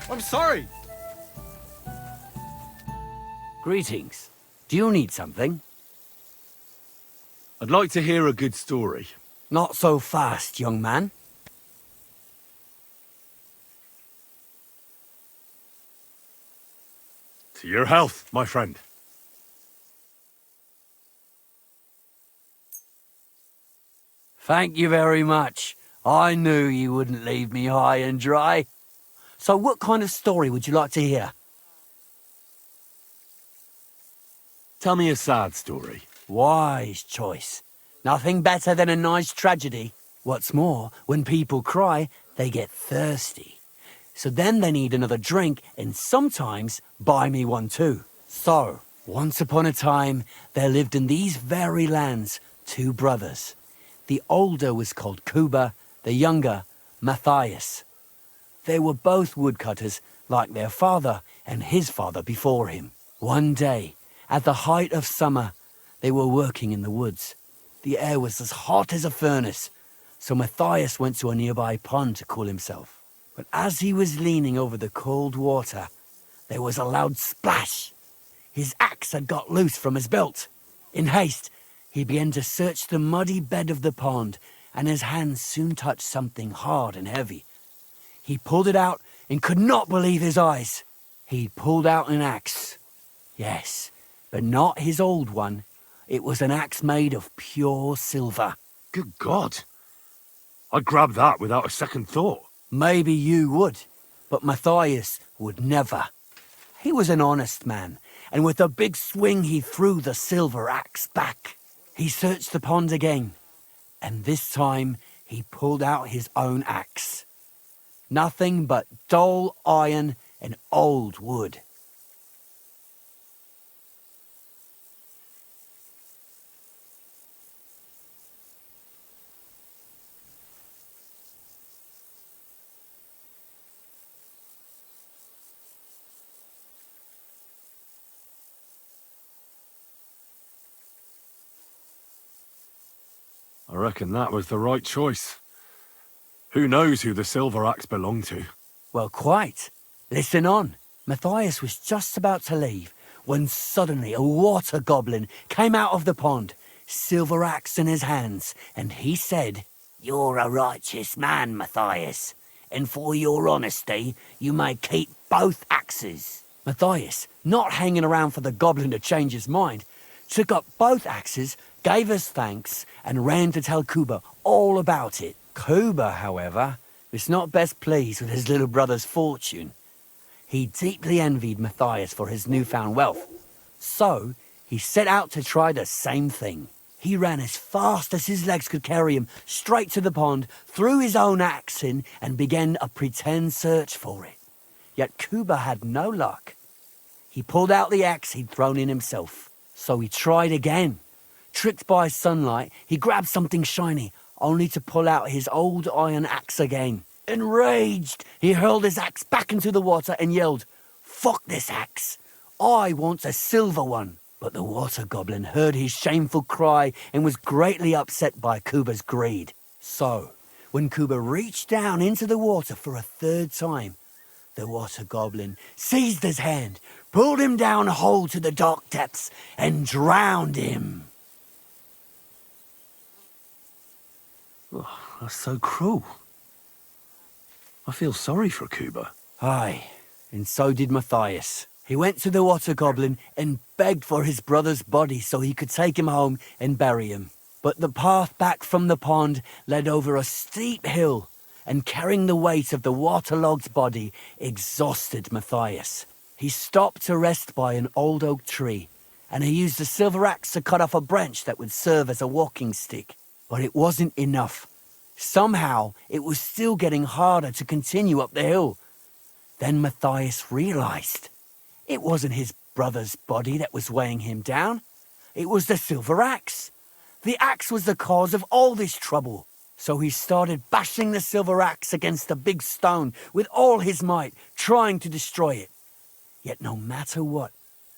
I'm sorry. Greetings. Do you need something? I'd like to hear a good story. Not so fast, young man. To your health, my friend. Thank you very much. I knew you wouldn't leave me high and dry. So what kind of story would you like to hear? Tell me a sad story. Wise choice. Nothing better than a nice tragedy. What's more, when people cry, they get thirsty. So then they need another drink and sometimes buy me one too. So, once upon a time, there lived in these very lands 2 brothers. The older was called Kuba, the younger, Matthias. They were both woodcutters, like their father and his father before him. One day, at the height of summer, they were working in the woods. The air was as hot as a furnace, so Matthias went to a nearby pond to cool himself. But as he was leaning over the cold water, there was a loud splash. His axe had got loose from his belt. In haste, he began to search the muddy bed of the pond, and his hands soon touched something hard and heavy. He pulled it out and could not believe his eyes. He pulled out an axe. Yes, but not his old one. It was an axe made of pure silver. Good God. I'd grab that without a second thought. Maybe you would, but Matthias would never. He was an honest man, and with a big swing he threw the silver axe back. He searched the pond again, and this time he pulled out his own axe. Nothing but dull iron and old wood. I reckon that was the right choice. Who knows who the silver axe belonged to? Well, quite. Listen on. Matthias was just about to leave when suddenly a water goblin came out of the pond, silver axe in his hands, and he said, "You're a righteous man, Matthias, and for your honesty, you may keep both axes." Matthias, not hanging around for the goblin to change his mind, took up both axes, gave us thanks, and ran to tell Kuba all about it. Kuba, however, was not best pleased with his little brother's fortune. He deeply envied Matthias for his newfound wealth. So, he set out to try the same thing. He ran as fast as his legs could carry him straight to the pond, threw his own axe in, and began a pretend search for it. Yet Kuba had no luck. He pulled out the axe he'd thrown in himself. So he tried again. Tricked by sunlight, he grabbed something shiny, only to pull out his old iron axe again. Enraged, he hurled his axe back into the water and yelled, "Fuck this axe! I want a silver one!" But the water goblin heard his shameful cry and was greatly upset by Kuba's greed. So, when Kuba reached down into the water for a third time, the water goblin seized his hand, pulled him down whole to the dark depths, and drowned him. Oh, that's so cruel. I feel sorry for Kuba. Aye, and so did Matthias. He went to the water goblin and begged for his brother's body so he could take him home and bury him. But the path back from the pond led over a steep hill, and carrying the weight of the waterlogged body exhausted Matthias. He stopped to rest by an old oak tree, and he used a silver axe to cut off a branch that would serve as a walking stick. But it wasn't enough. Somehow, it was still getting harder to continue up the hill. Then Matthias realized it wasn't his brother's body that was weighing him down. It was the silver axe. The axe was the cause of all this trouble. So he started bashing the silver axe against a big stone with all his might, trying to destroy it. Yet no matter what,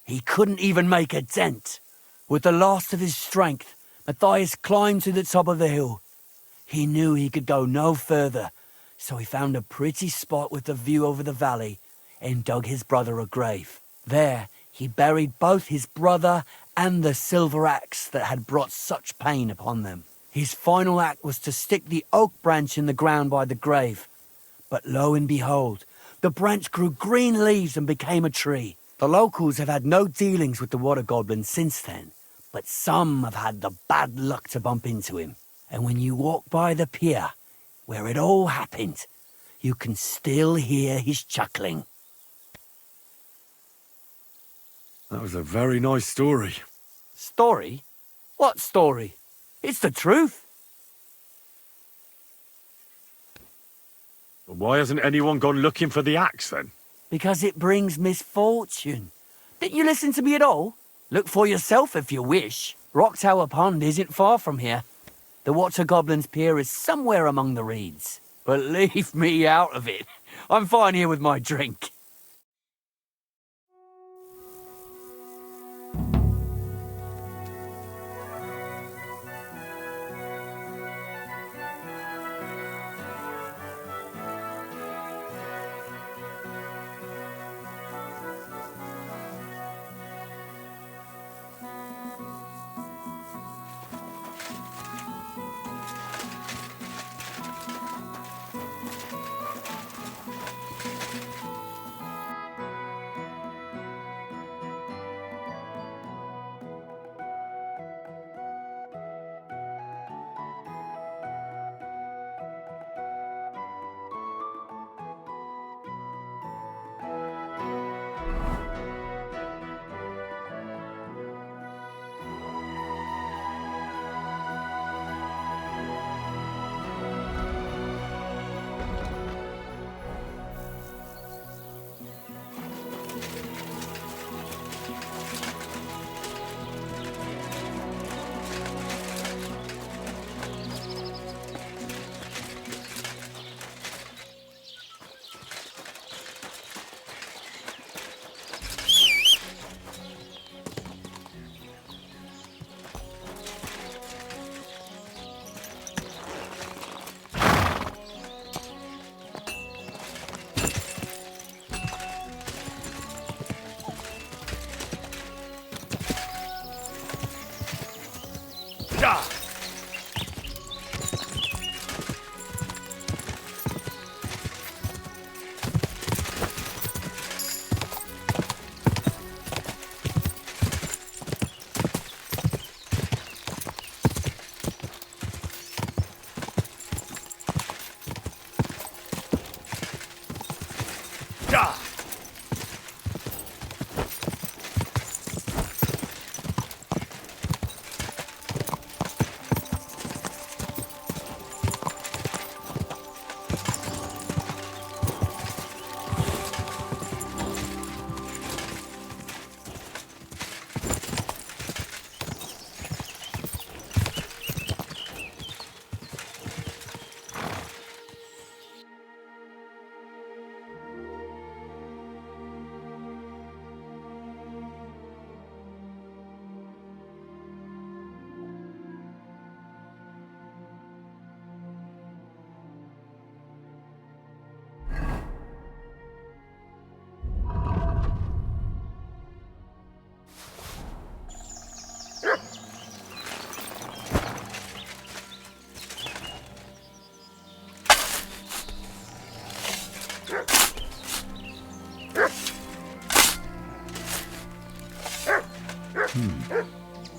he couldn't even make a dent. With the last of his strength, Matthias climbed to the top of the hill. He knew he could go no further, so he found a pretty spot with a view over the valley and dug his brother a grave. There, he buried both his brother and the silver axe that had brought such pain upon them. His final act was to stick the oak branch in the ground by the grave. But lo and behold, the branch grew green leaves and became a tree. The locals have had no dealings with the water goblin since then, but some have had the bad luck to bump into him. And when you walk by the pier, where it all happened, you can still hear his chuckling. That was a very nice story. Story? What story? It's the truth. Why hasn't anyone gone looking for the axe then? Because it brings misfortune. Didn't you listen to me at all? Look for yourself if you wish. Rock Tower Pond isn't far from here. The Water Goblin's Pier is somewhere among the reeds. But leave me out of it. I'm fine here with my drink.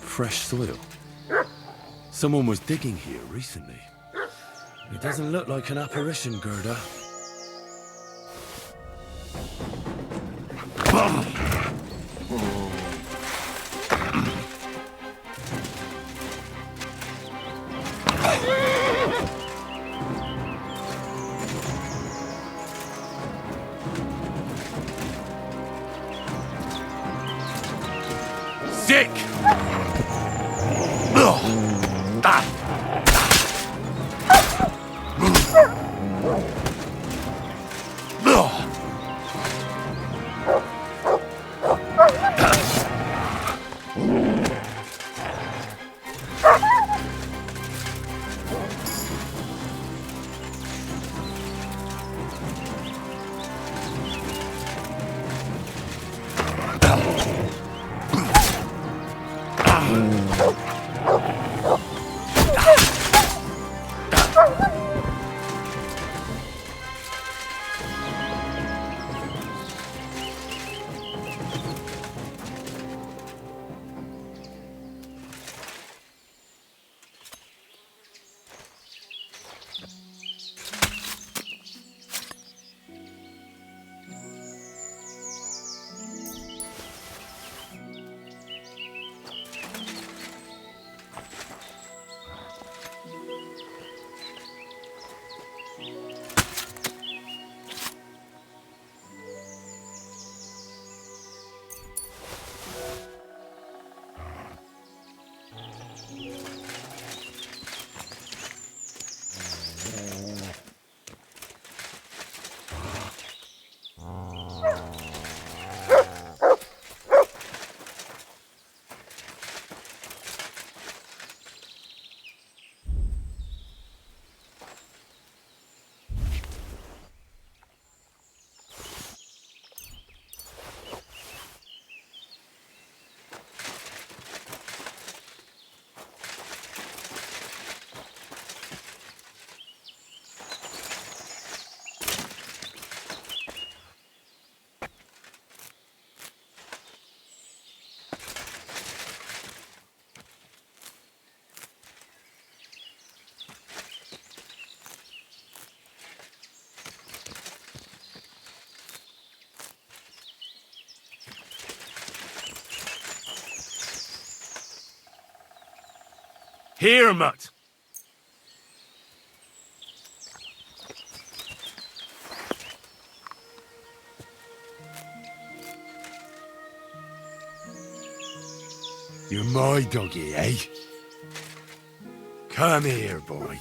Fresh soil. Someone was digging here recently. It doesn't look like an apparition, Gerda. Sick! Here, mutt. You're my doggy, eh? Come here, boy.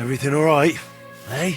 Everything all right, eh?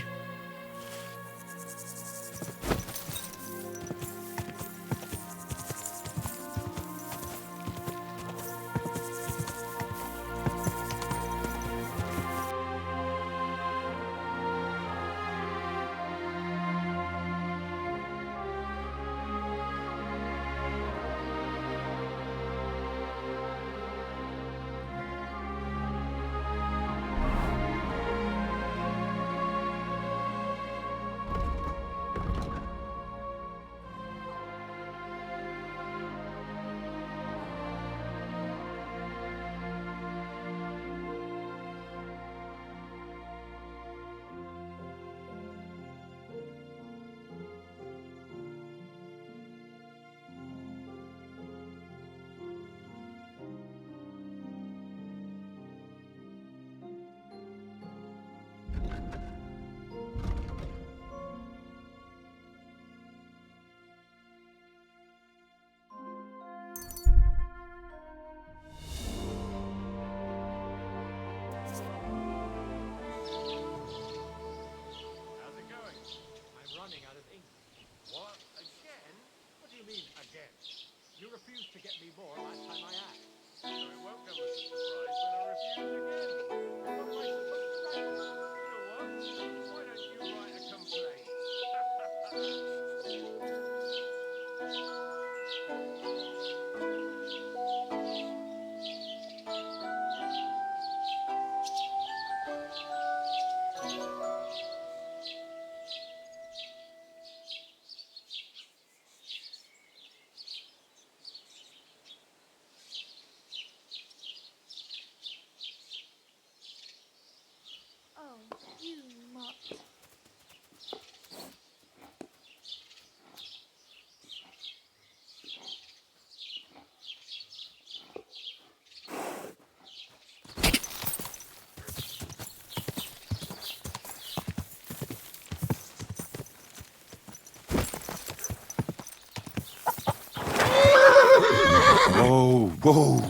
Whoa, whoa.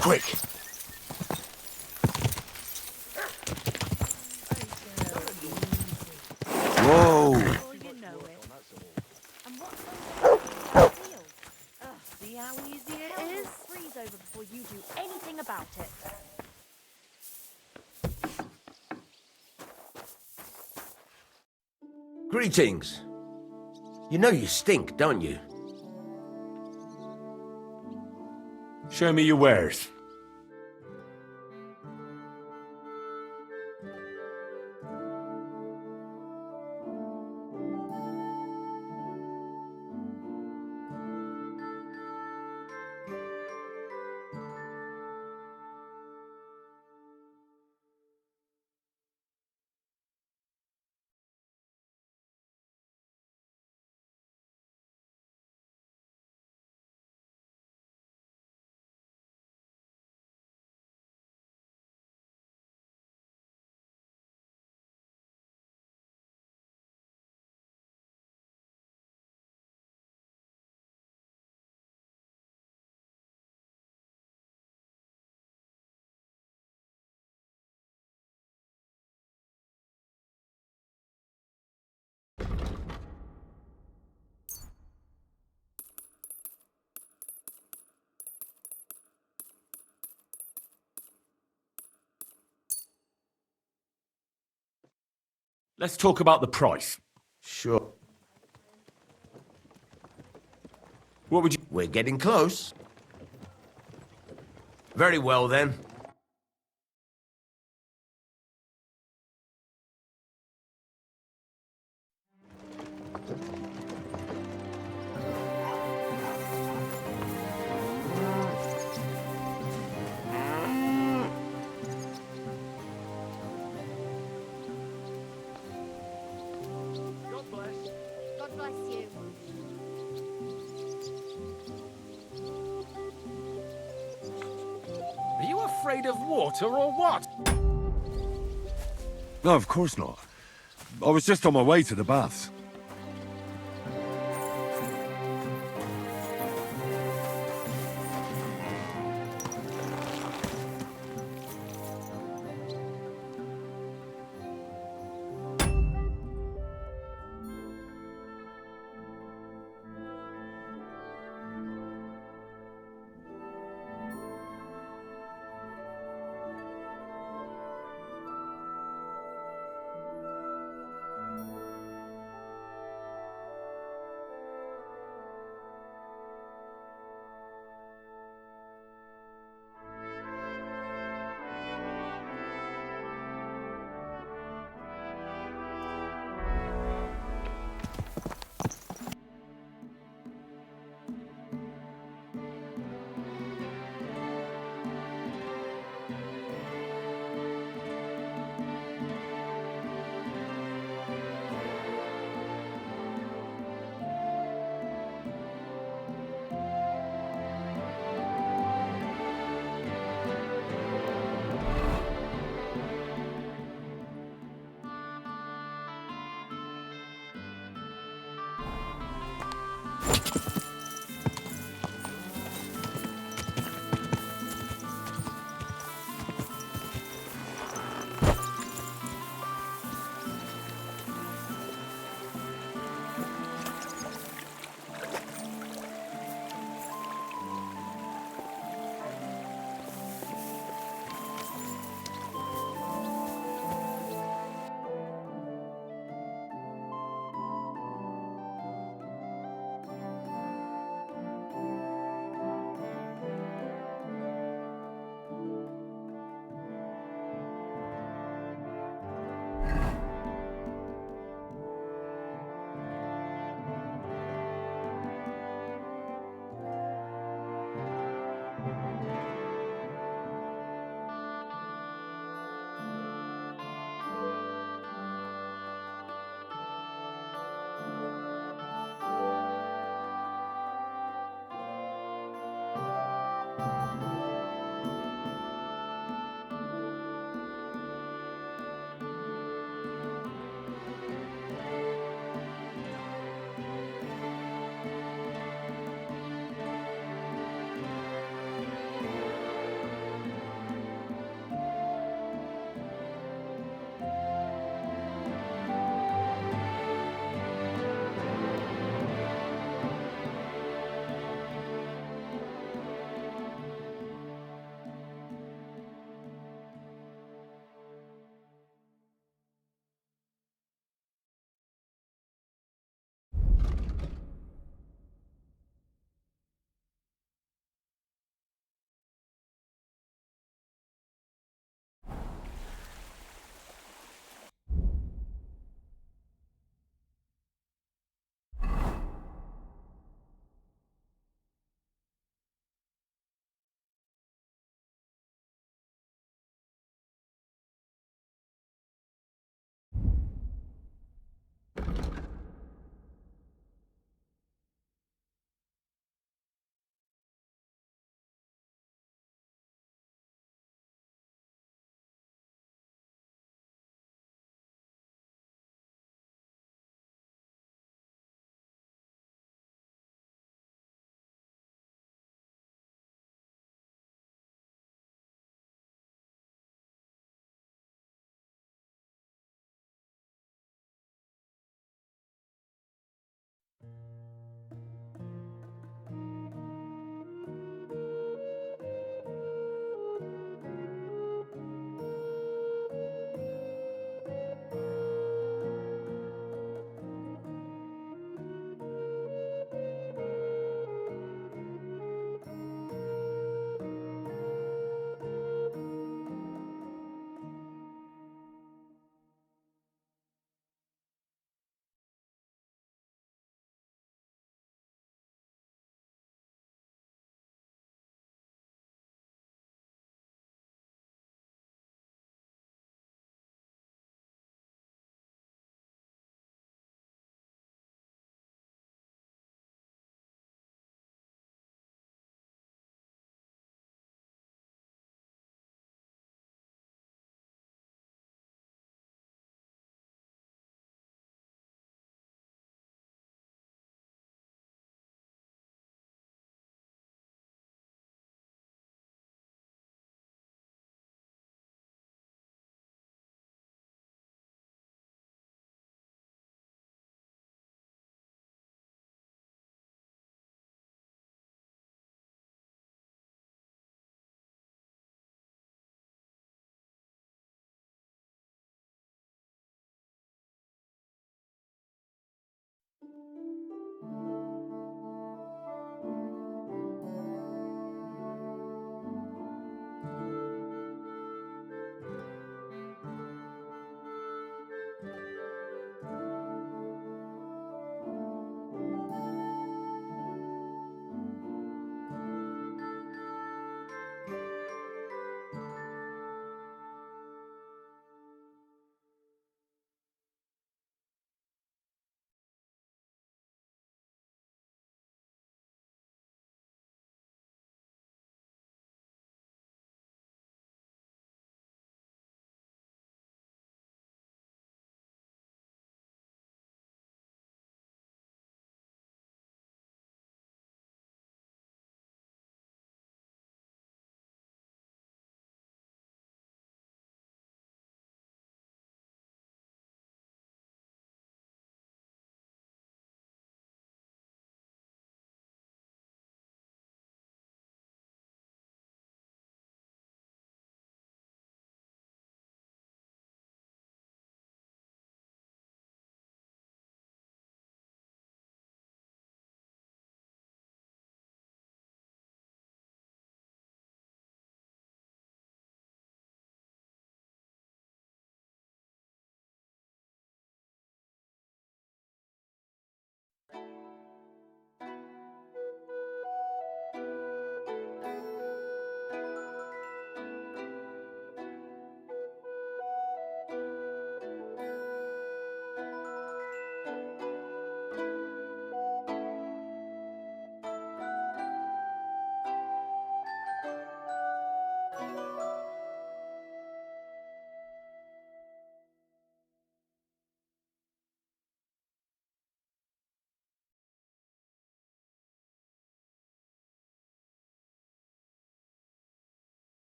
Quick! Whoa. Well, you know it. And what's the deal? See how easy it is? Freeze over before you do anything about it. Greetings. You know you stink, don't you? Show me your wares. Let's talk about the price. Sure. What would you... We're getting close. Very well, then. God bless you. Are you afraid of water or what? No, of course not. I was just on my way to the baths.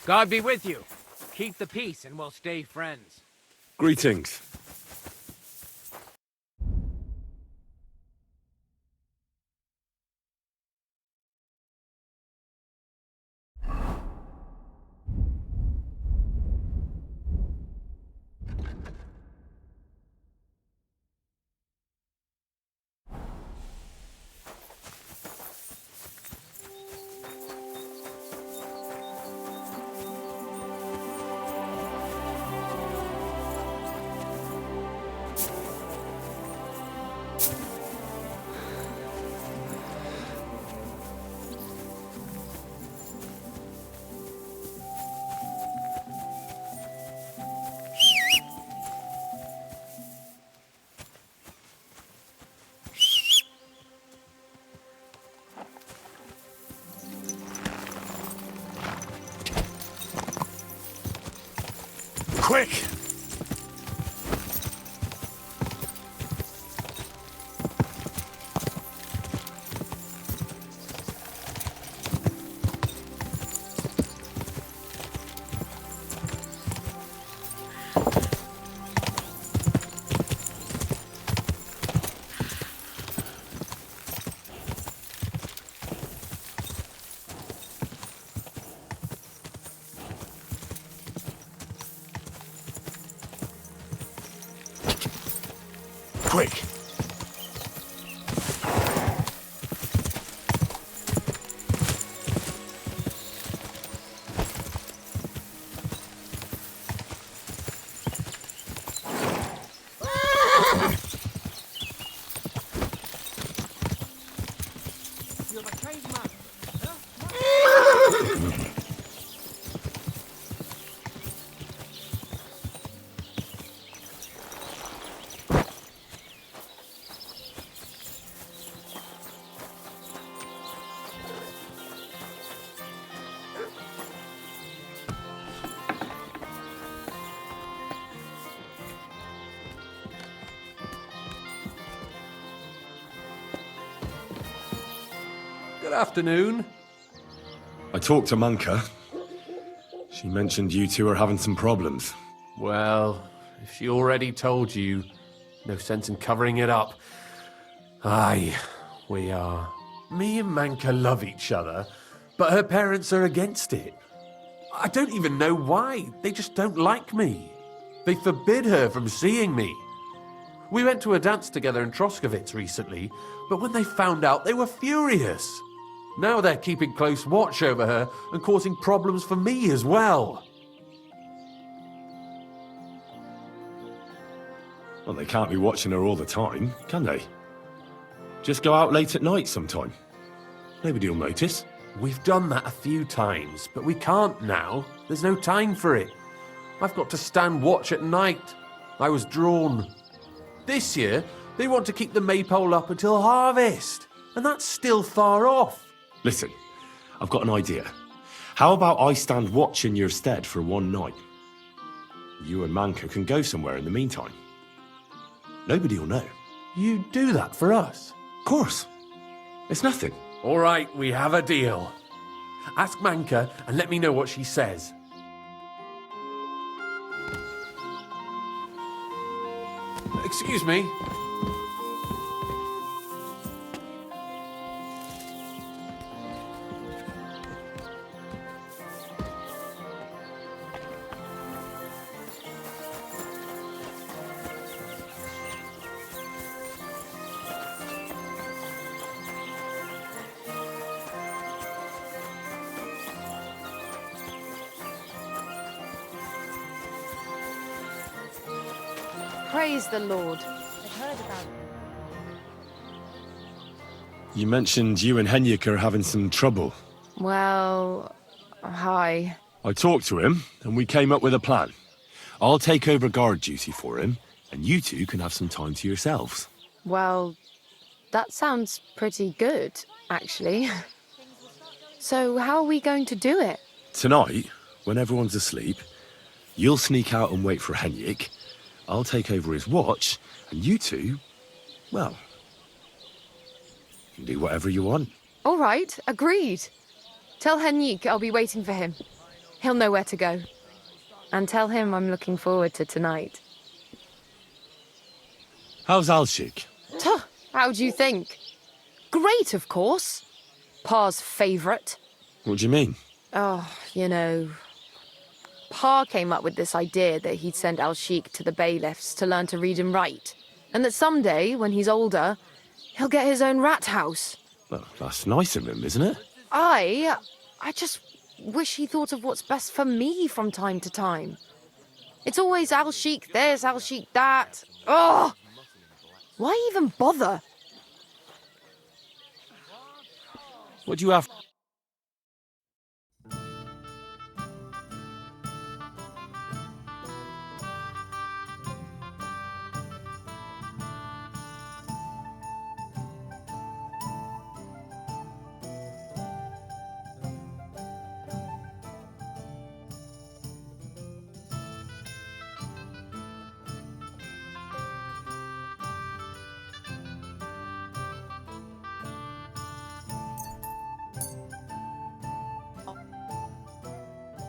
God be with you. Keep the peace and we'll stay friends. Greetings. Quick! Quick! You're the cave man. Good afternoon. I talked to Manka. She mentioned you two are having some problems. Well, if she already told you, no sense in covering it up. Aye, we are. Me and Manka love each other, but her parents are against it. I don't even know why. They just don't like me. They forbid her from seeing me. We went to a dance together in Troskovitz recently, but when they found out, they were furious. Now they're keeping close watch over her and causing problems for me as well. Well, they can't be watching her all the time, can they? Just go out late at night sometime. Nobody'll notice. We've done that a few times, but we can't now. There's no time for it. I've got to stand watch at night. I was drawn. This year, they want to keep the maypole up until harvest, and that's still far off. Listen, I've got an idea. How about I stand watch in your stead for one night? You and Manka can go somewhere in the meantime. Nobody'll know. You do that for us? Of course. It's nothing. All right, we have a deal. Ask Manka and let me know what she says. Excuse me. Praise the Lord. I've heard about it. You mentioned you and Henrik are having some trouble. Well, hi. I talked to him, and we came up with a plan. I'll take over guard duty for him, and you two can have some time to yourselves. Well, that sounds pretty good, actually. So how are we going to do it? Tonight, when everyone's asleep, you'll sneak out and wait for Henrik. I'll take over his watch, and you two, well, you can do whatever you want. All right, agreed. Tell Henrik I'll be waiting for him. He'll know where to go. And tell him I'm looking forward to tonight. How's Alshik? Tuh, how do you think? Great, of course. Pa's favourite. What do you mean? Oh, you know... Pa came up with this idea that he'd send Al-Sheikh to the bailiffs to learn to read and write. And that someday, when he's older, he'll get his own rat house. Well, that's nice of him, isn't it? I just wish he thought of what's best for me from time to time. It's always Al-Sheikh this, Al-Sheikh that. Ugh! Why even bother? What do you have?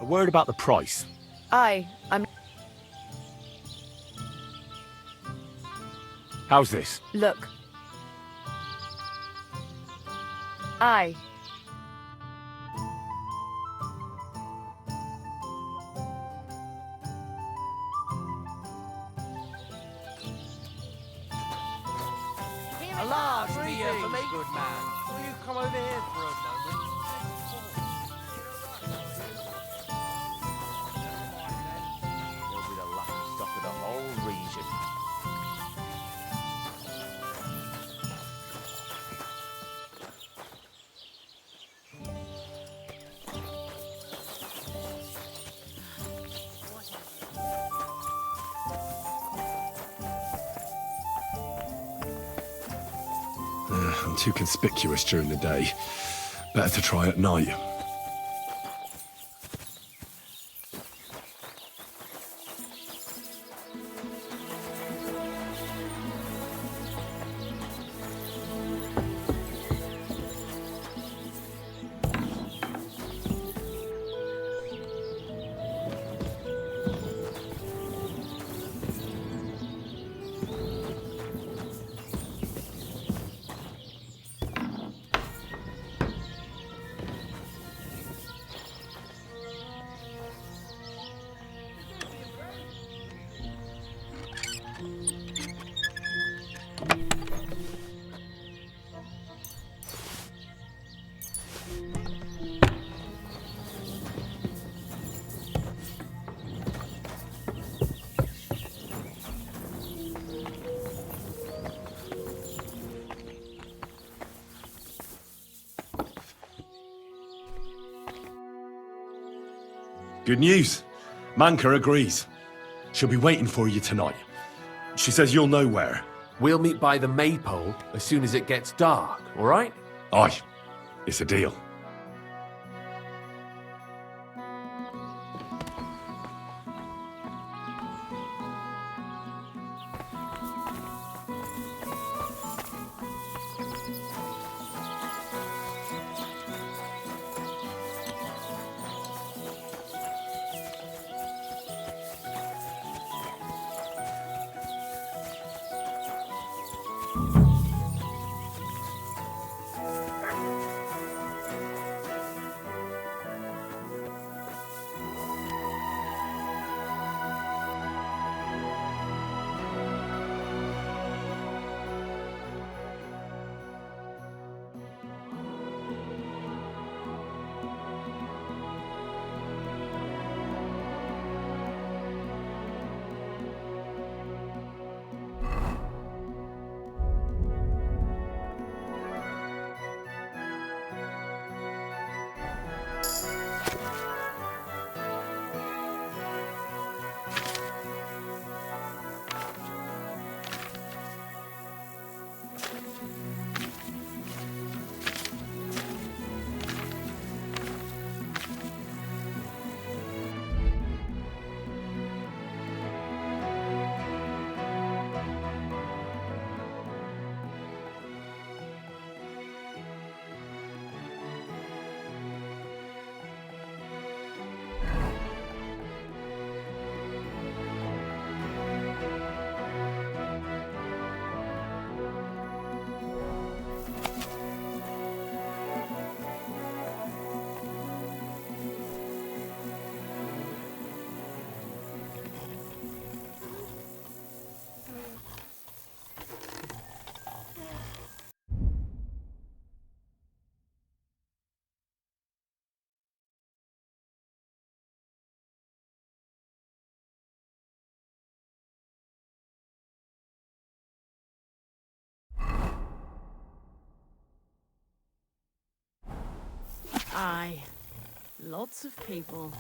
A word about the price. I'm... How's this? Look. A large beer for me, good man. Will you come over here for a moment? He'll be the laughing stock of the whole region. I'm too conspicuous during the day. Better to try at night. Good news. Manka agrees. She'll be waiting for you tonight. She says you'll know where. We'll meet by the maypole as soon as it gets dark, all right? Aye. It's a deal. Aye. Lots of people.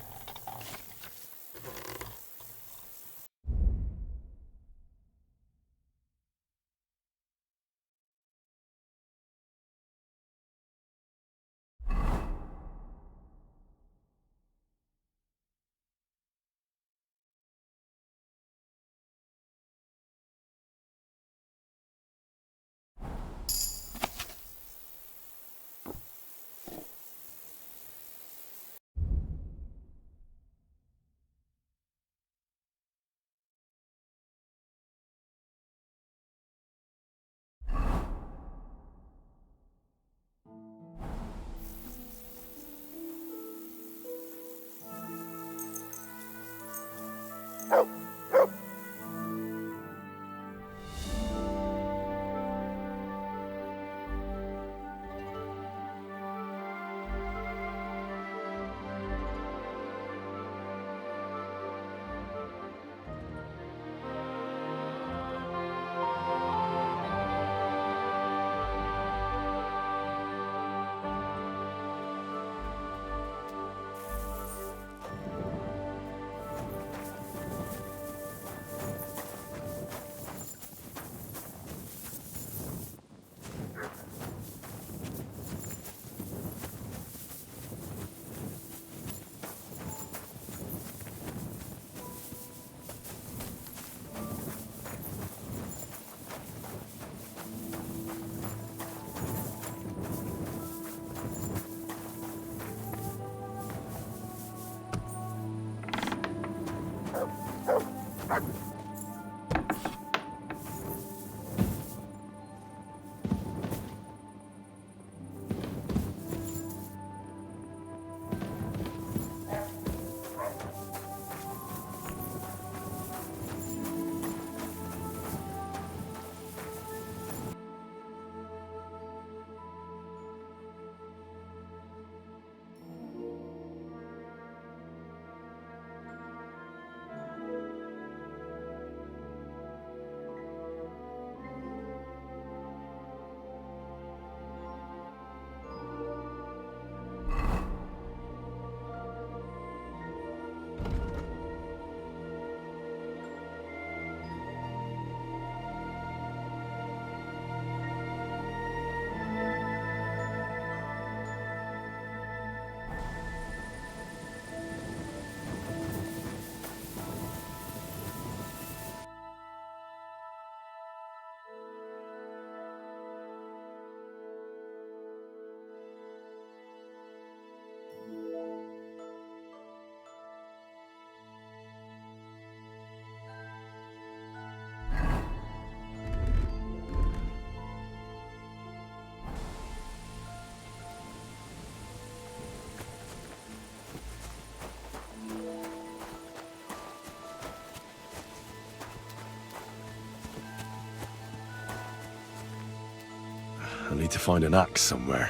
I need to find an axe somewhere.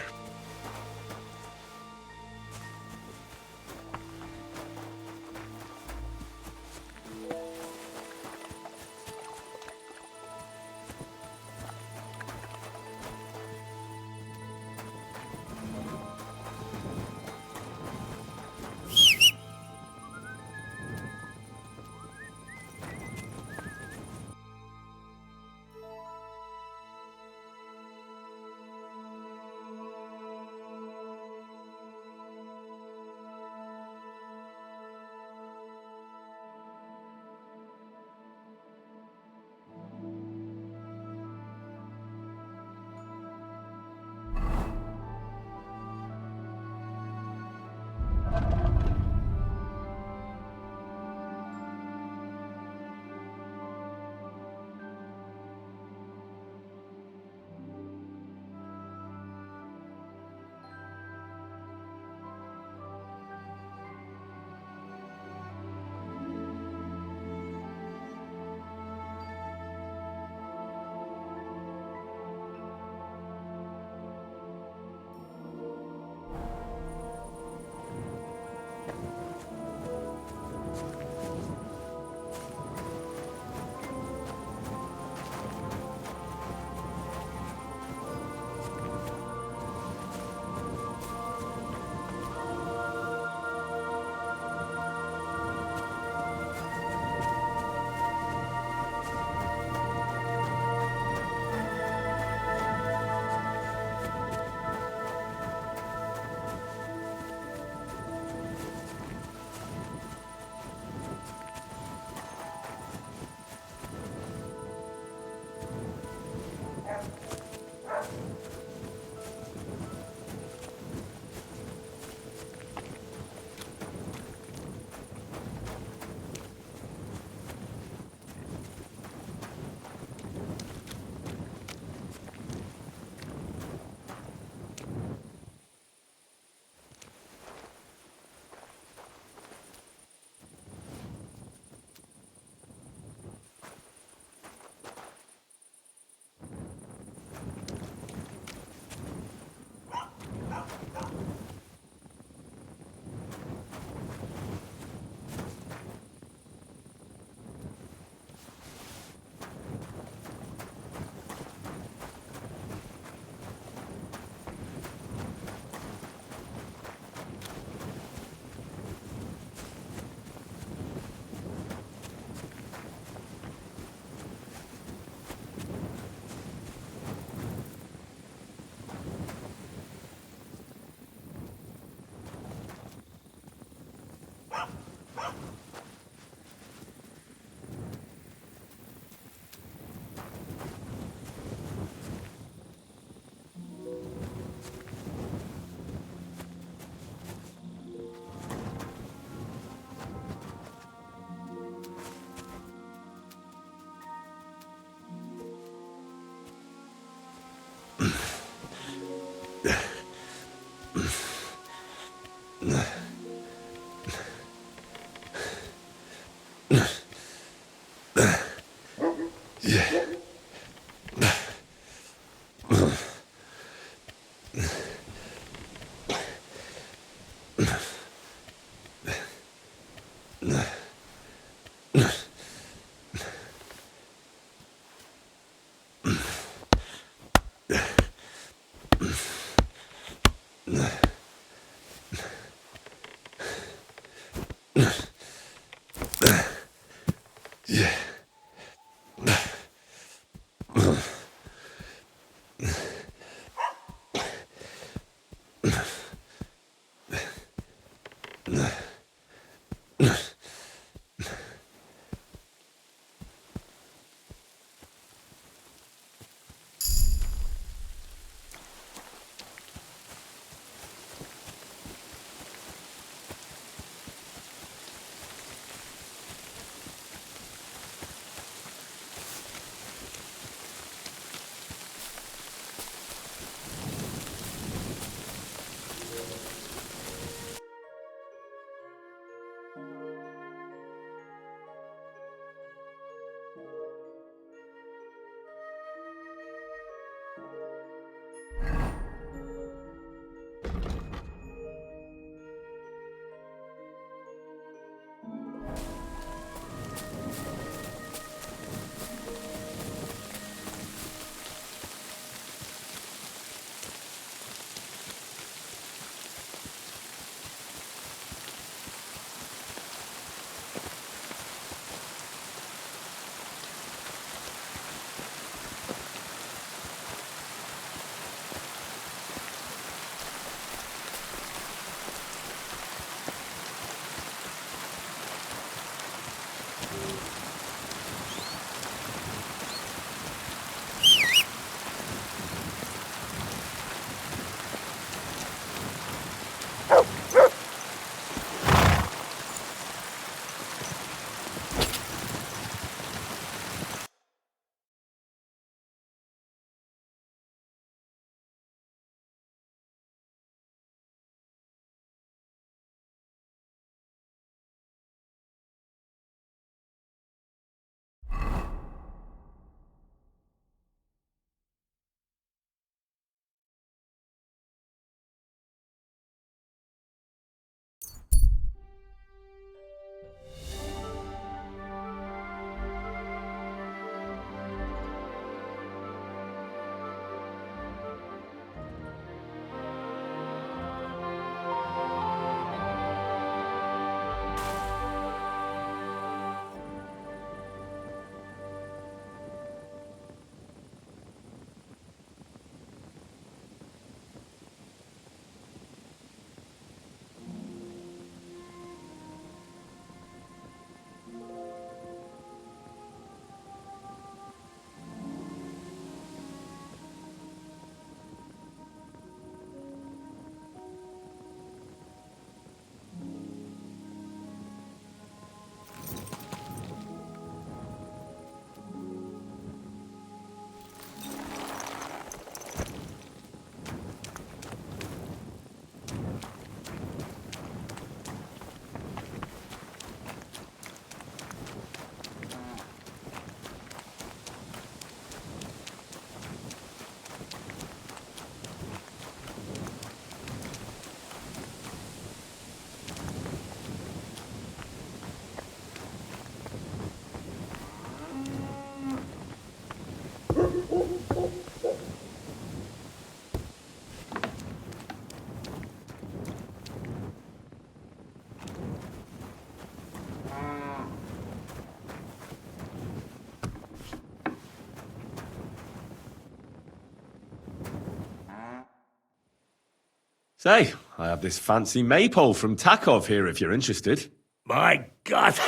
Say, I have this fancy maypole from Takov here if you're interested. My God!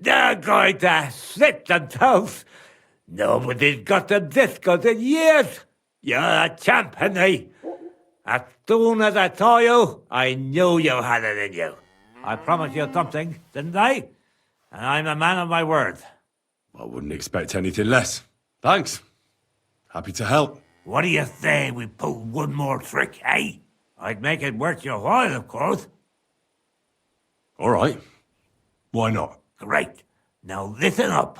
They're going to slit themselves! Nobody's got them this good in years! You're a champ, Henry! As soon as I saw you, I knew you had it in you. I promised you something, didn't I? And I'm a man of my word. I wouldn't expect anything less. Thanks. Happy to help. What do you say we pull one more trick, eh? I'd make it worth your while, of course. All right. Why not? Great. Now listen up.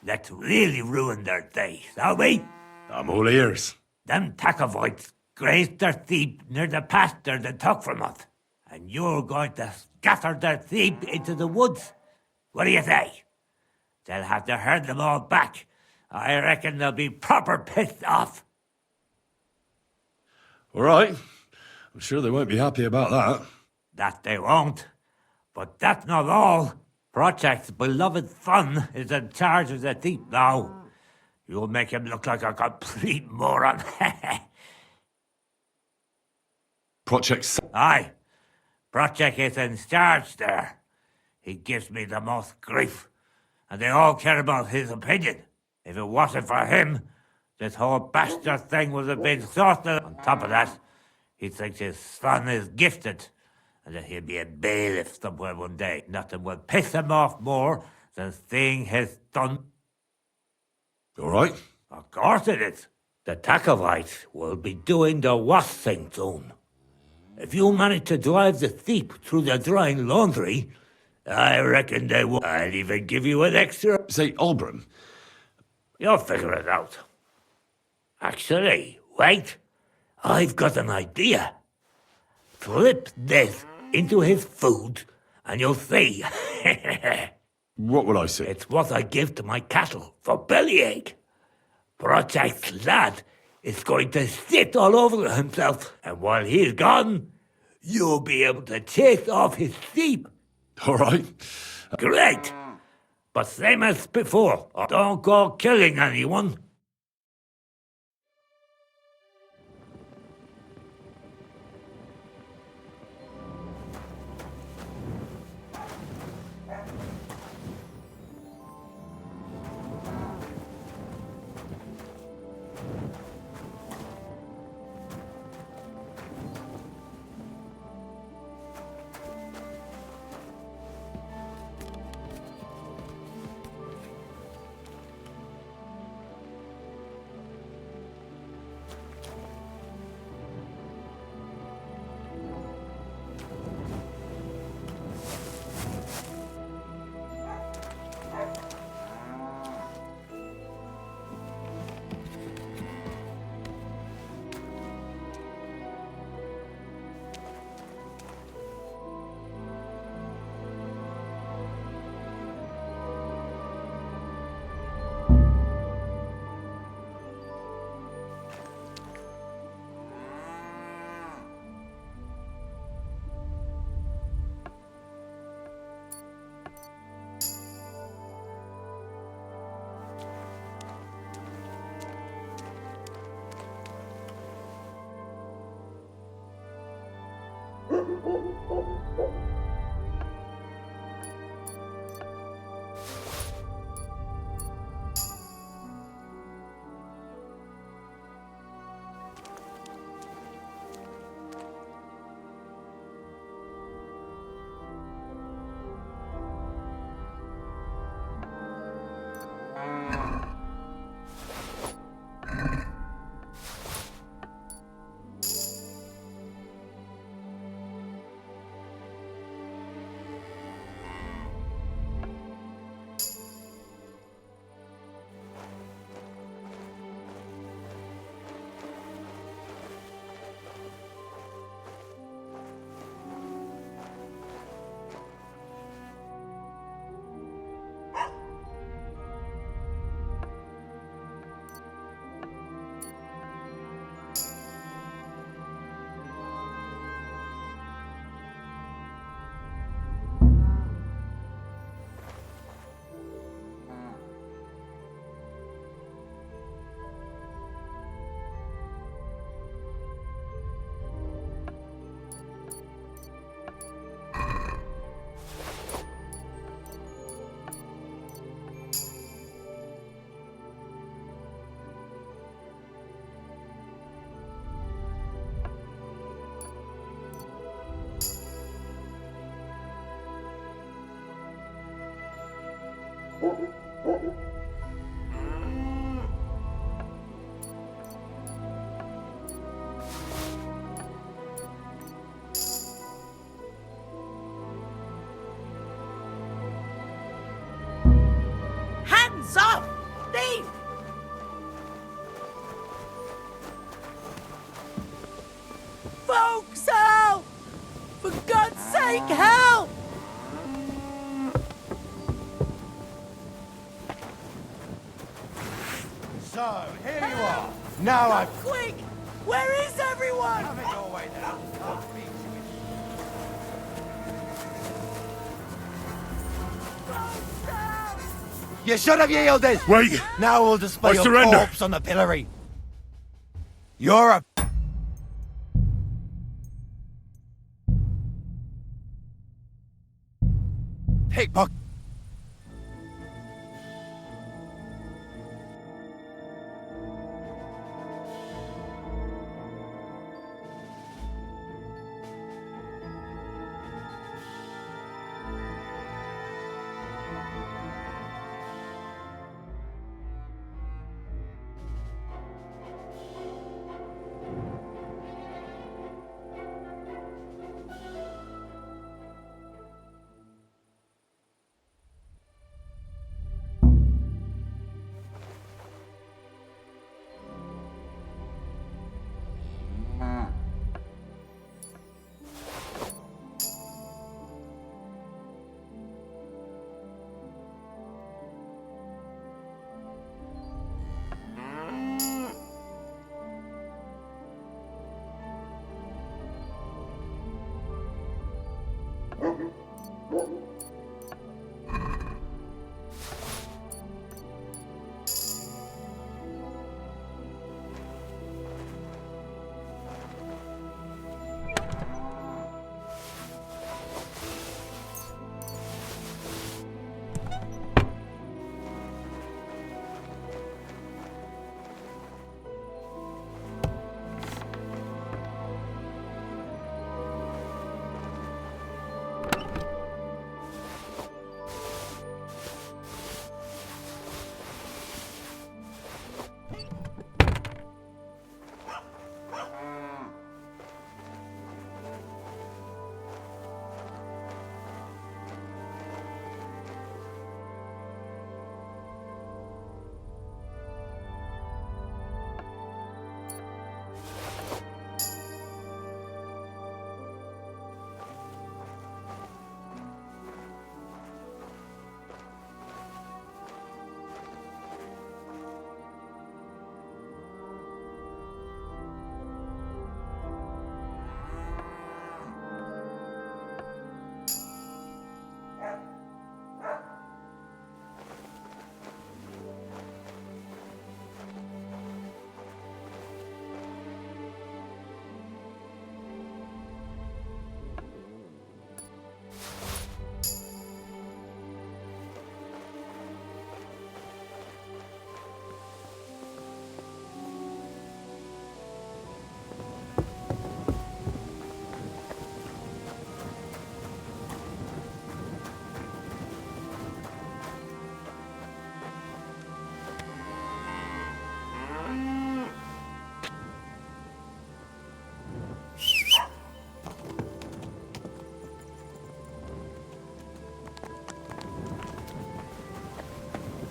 Let's really ruin their day, shall we? I'm all ears. Them Takovites grazed their sheep near the pasture they took from us. And you're going to scatter their sheep into the woods. What do you say? They'll have to herd them all back. I reckon they'll be proper pissed off. All right. I'm sure they won't be happy about that. That they won't. But that's not all. Project's beloved son is in charge of the sheep now. You'll make him look like a complete moron. Project... Aye. Project is in charge there. He gives me the most grief. And they all care about his opinion. If it wasn't for him, this whole bastard thing would have been sorted. On top of that, he thinks his son is gifted, and that he'll be a bailiff somewhere one day. Nothing will piss him off more than seeing his son. All right. Of course it is. The Takovites will be doing the wash thing soon. If you manage to drive the sheep through the drying laundry, I reckon they will. I'll even give you an extra. Say, Albram. You'll figure it out. Actually, wait. I've got an idea. Flip this into his food, and you'll see. What will I see? It's what I give to my cattle for bellyache. Project's lad is going to sit all over himself, and while he's gone, you'll be able to chase off his sheep. All right. Great. But same as before, don't go killing anyone. God's sake, help! So, here you are. Now I've... Quick! Where is everyone? Have it your way then. I'll speak to you. You should have yielded! Wait! Now we'll display I your surrender. corpse on the pillory. You're a... pickpocket.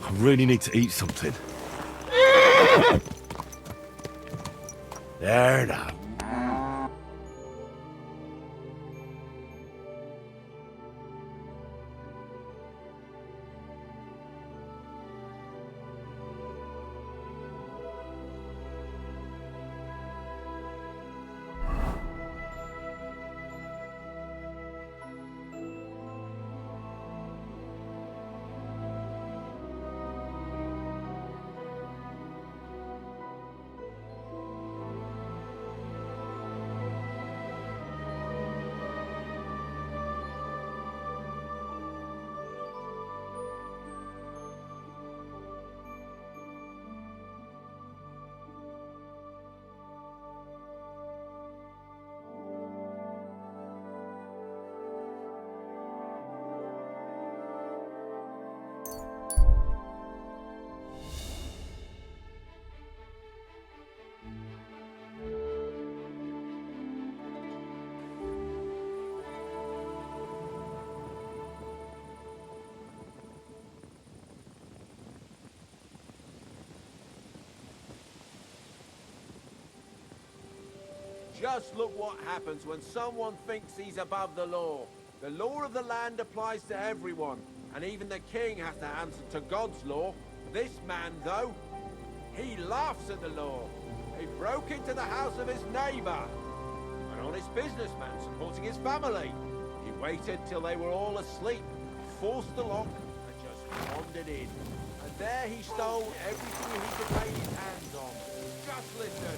I really need to eat something. There now. Just look what happens when someone thinks he's above the law. The law of the land applies to everyone, and even the king has to answer to God's law. This man, though, he laughs at the law. He broke into the house of his neighbor, an honest businessman supporting his family. He waited till they were all asleep, forced the lock, and just wandered in. And there he stole everything he could lay his hands on. Just listen.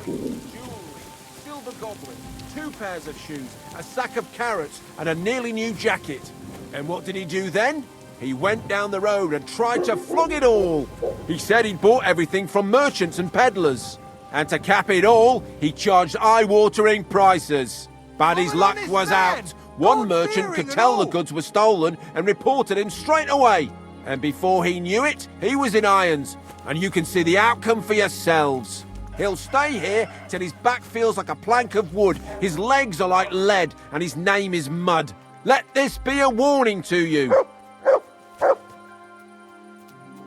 Coins, jewelry, silver goblet, 2 pairs of shoes, a sack of carrots, and a nearly new jacket. And what did he do then? He went down the road and tried to flog it all. He said he'd bought everything from merchants and peddlers. And to cap it all, he charged eye-watering prices. But his luck was out. One merchant could tell the goods were stolen and reported him straight away. And before he knew it, he was in irons. And you can see the outcome for yourselves. He'll stay here till his back feels like a plank of wood, his legs are like lead, and his name is mud. Let this be a warning to you.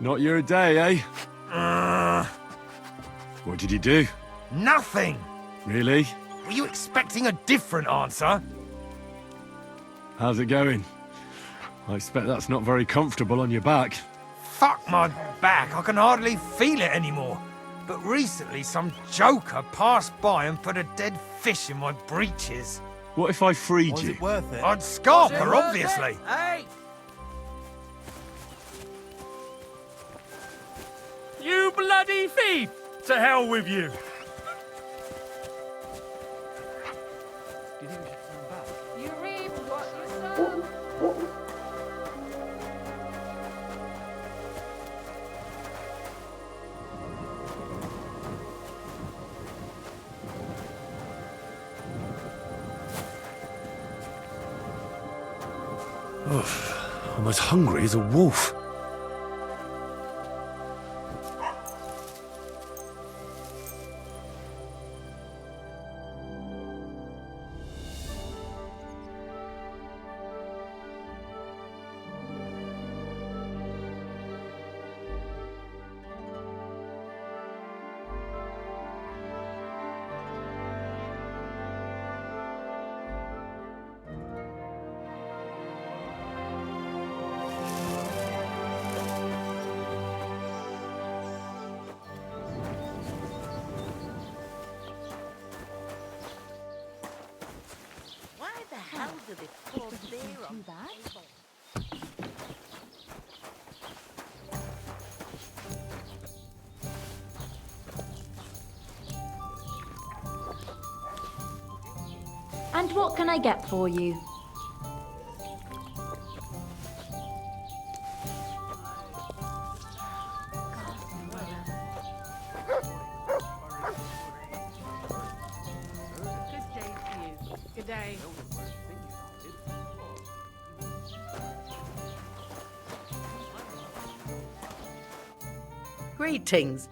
Not your day, eh? What did you do? Nothing! Really? Were you expecting a different answer? How's it going? I expect that's not very comfortable on your back. Fuck my back, I can hardly feel it anymore. But recently some joker passed by and put a dead fish in my breeches. What if I freed Was you? it worth it? I'd scarp her, obviously. Hey! You bloody thief! To hell with you! You reap what you sow. I'm as hungry as a wolf. Why the hell did they pour beer on that? And what can I get for you? Good day to you. Good day. Greetings.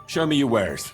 Show me your wares.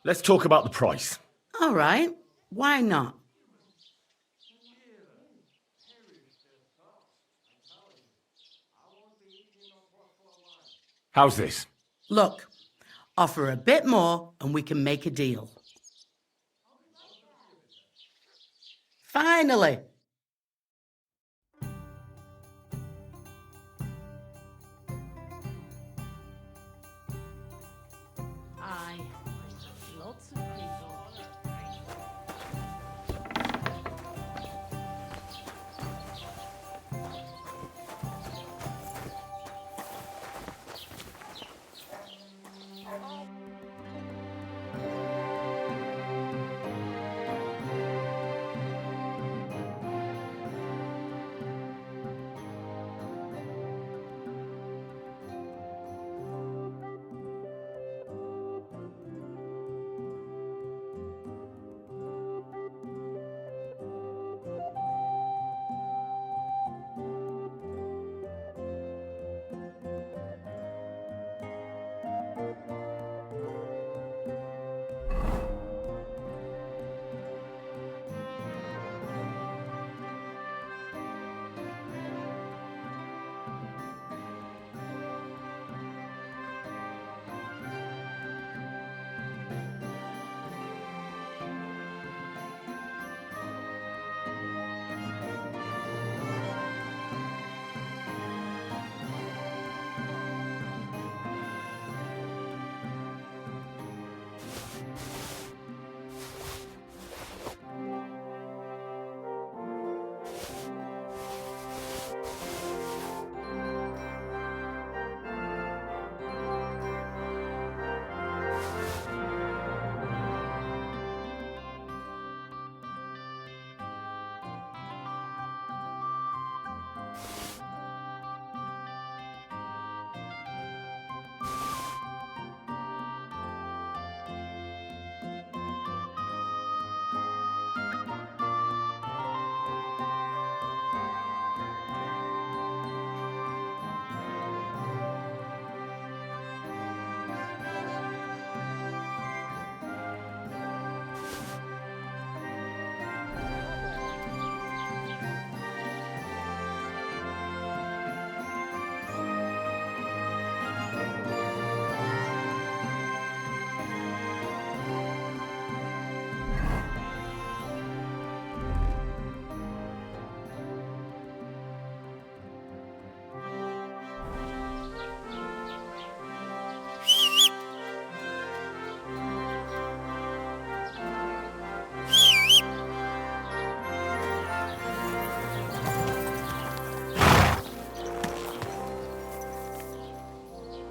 Let's talk about the price. All right. Why not? How's this? Look, offer a bit more and we can make a deal. Finally! Aye. Lots of people.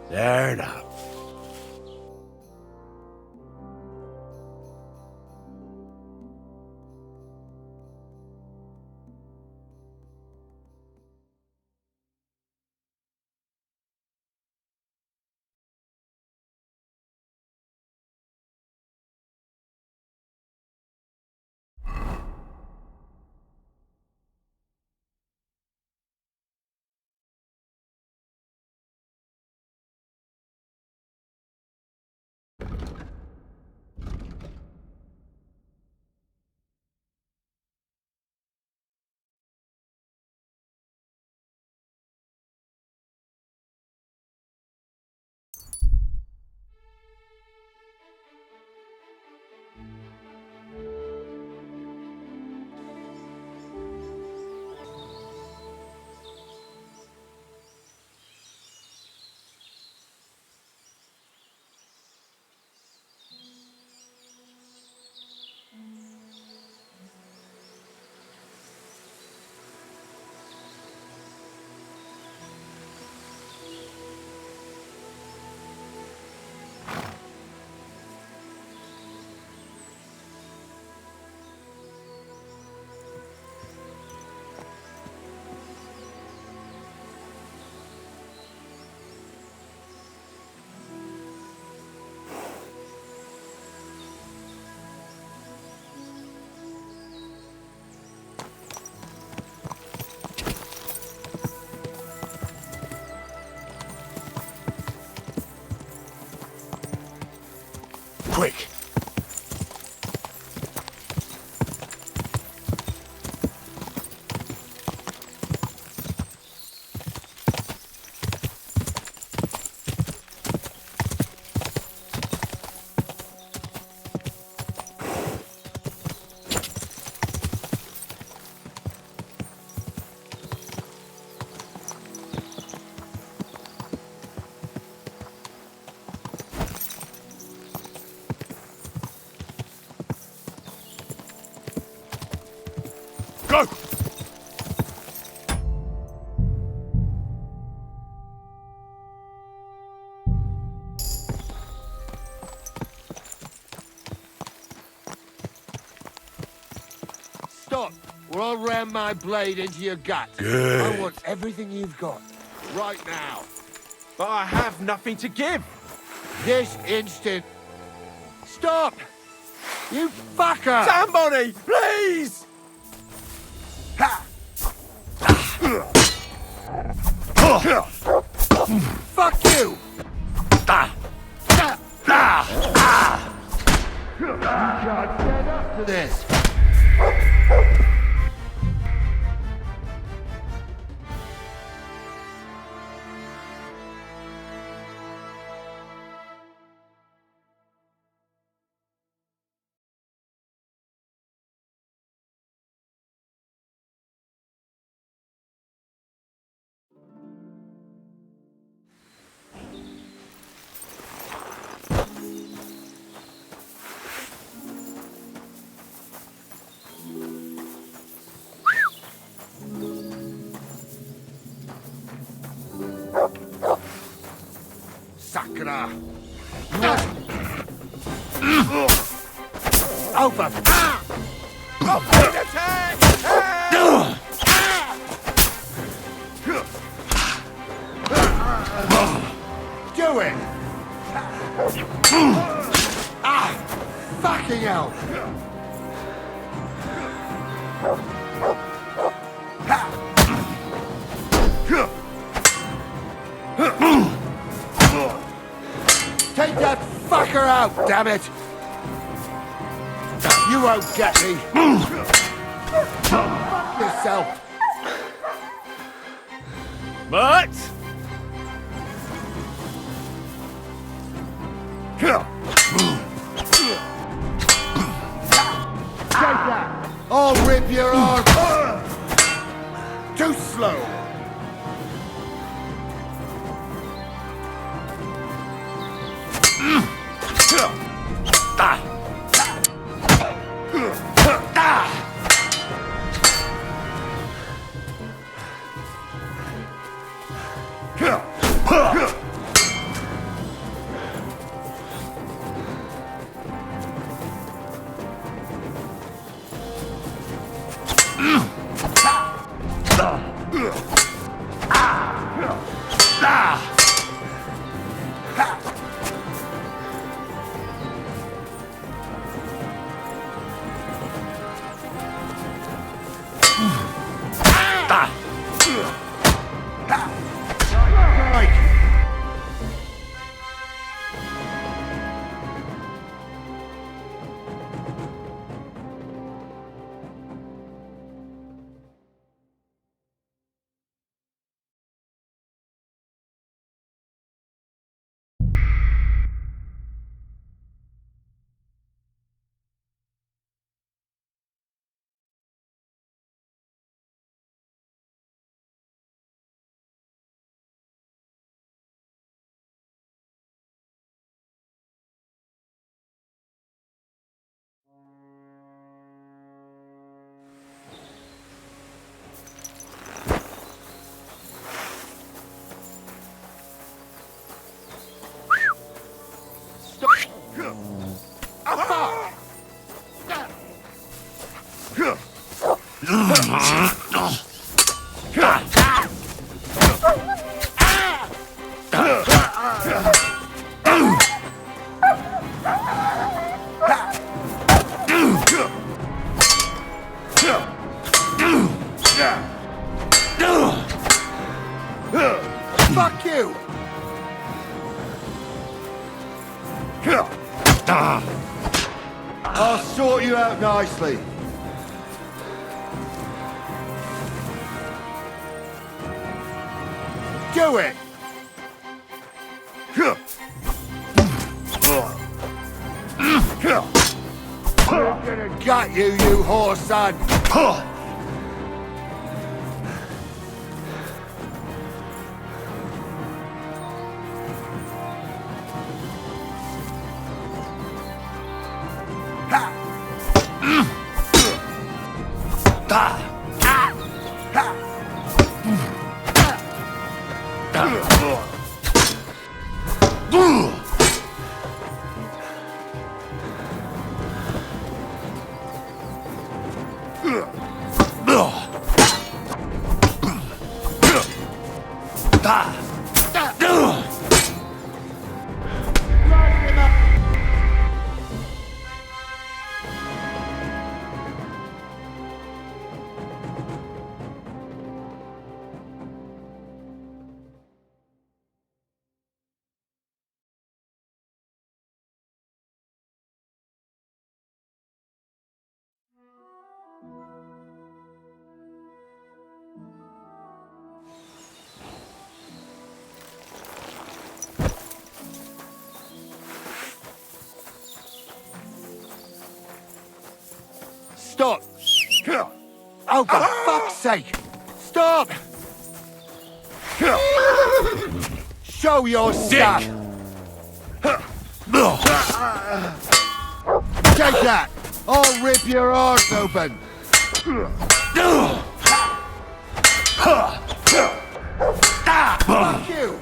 There now. Go! Stop, or I'll ram my blade into your gut. Good. I want everything you've got, right now. But I have nothing to give. This instant. Stop! You fucker! Somebody, please! Fuck you! You can't stand up to this. Sakura! Over! Attack! Do it! Fucking hell! Take that fucker out, damn it! You won't get me! Fuck yourself! But Take that! I'll rip your arm! Too slow! Fuck you! I'll sort you out nicely. Do it! I'm gonna gut you, you whore son! Stop! Oh, for fuck's sake! Stop! Show your stuff! Take that! I'll rip your arse open! Fuck you!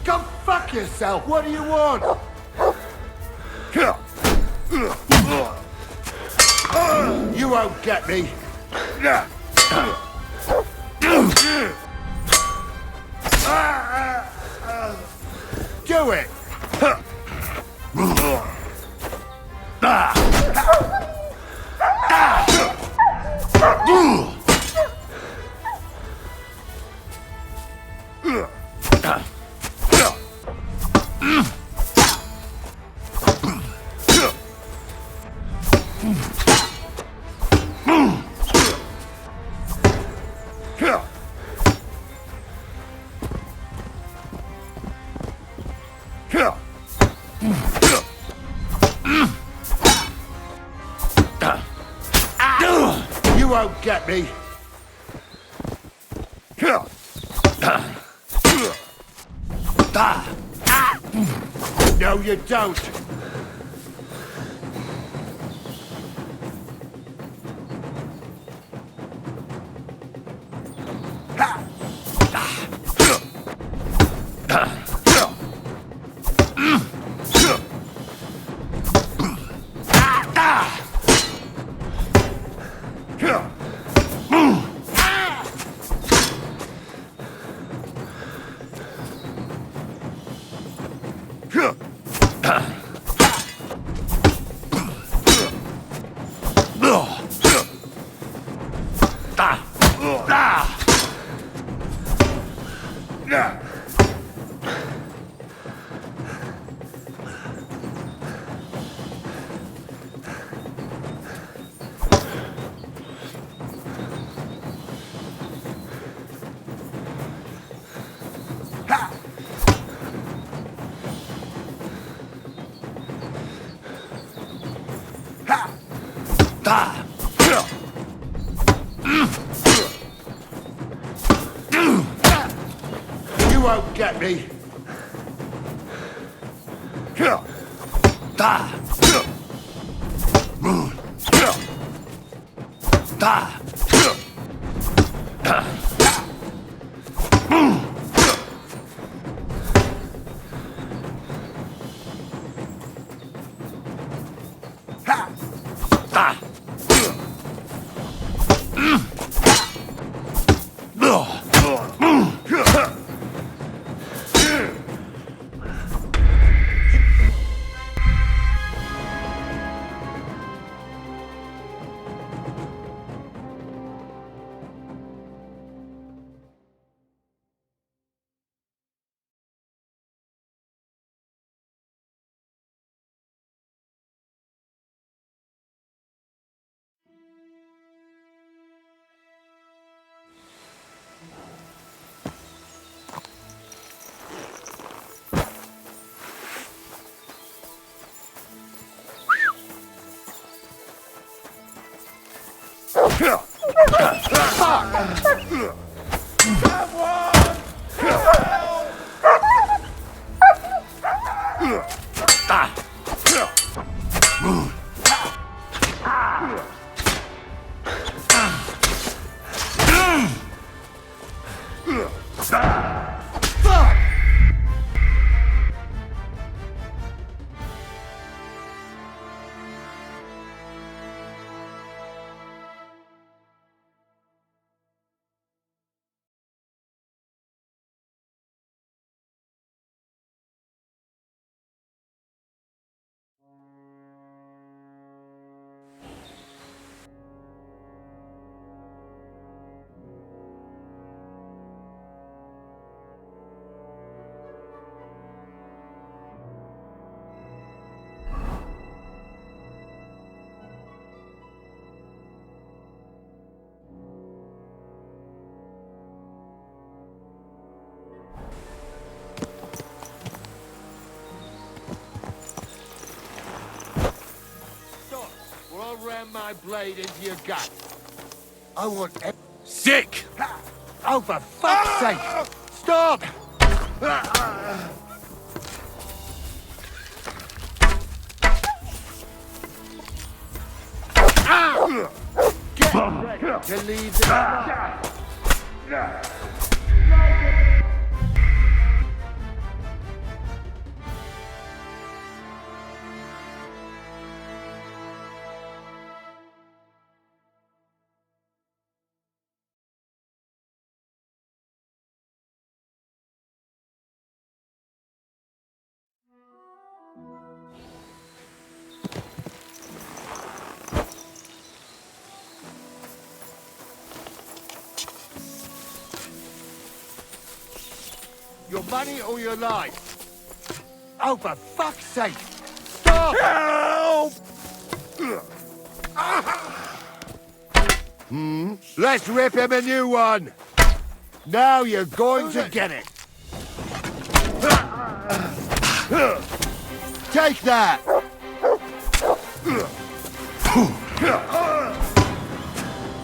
Go fuck yourself! What do you want? You won't get me! Do it! You won't get me! No, you don't! You won't get me! Or I'll ram my blade into your gut. I want... Sick! Oh, for fuck's sake! Stop! Get ready to leave the... Your money or your life? Oh, for fuck's sake! Stop! Help! Let's rip him a new one! Now you're going to get it! Take that!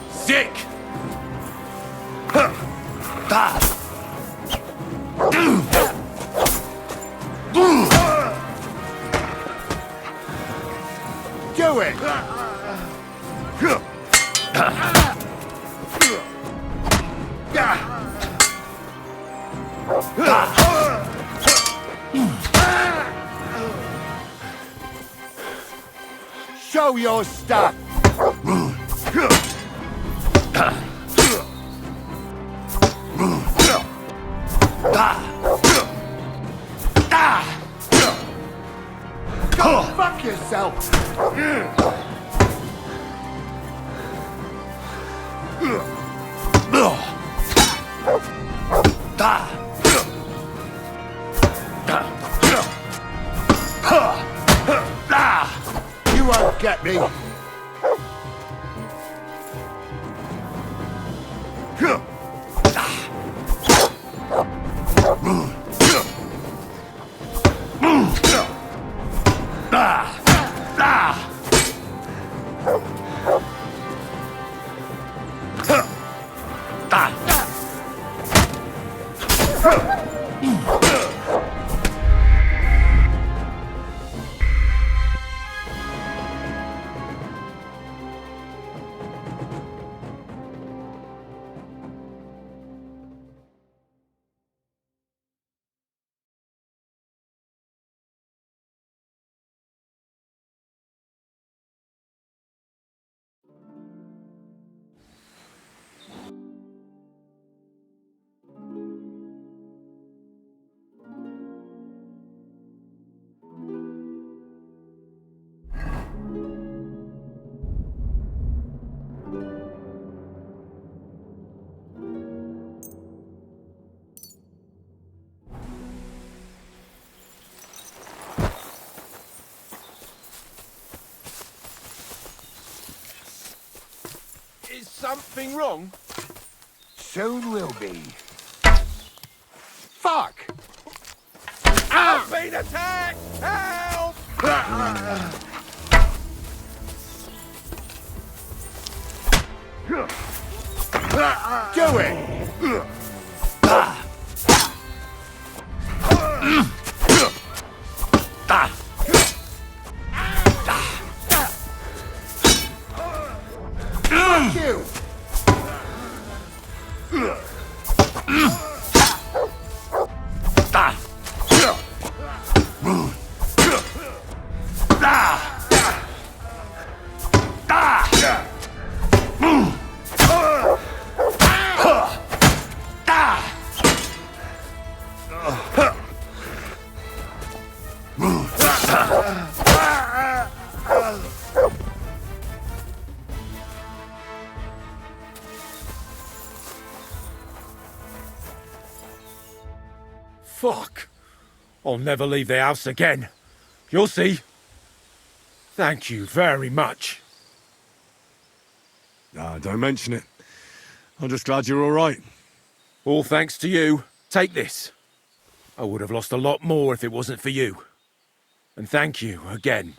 Sick! Do it! Show your stuff! Go fuck yourself! You won't get me! Is something wrong? Soon will be. Fuck! I've been attacked! Help! I'll never leave the house again. You'll see. Thank you very much. Nah, don't mention it. I'm just glad you're all right. All thanks to you. Take this. I would have lost a lot more if it wasn't for you. And thank you again.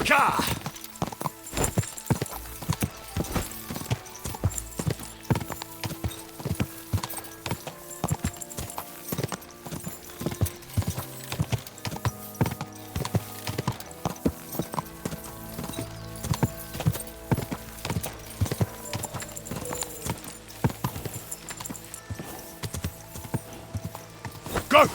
Ka! Go!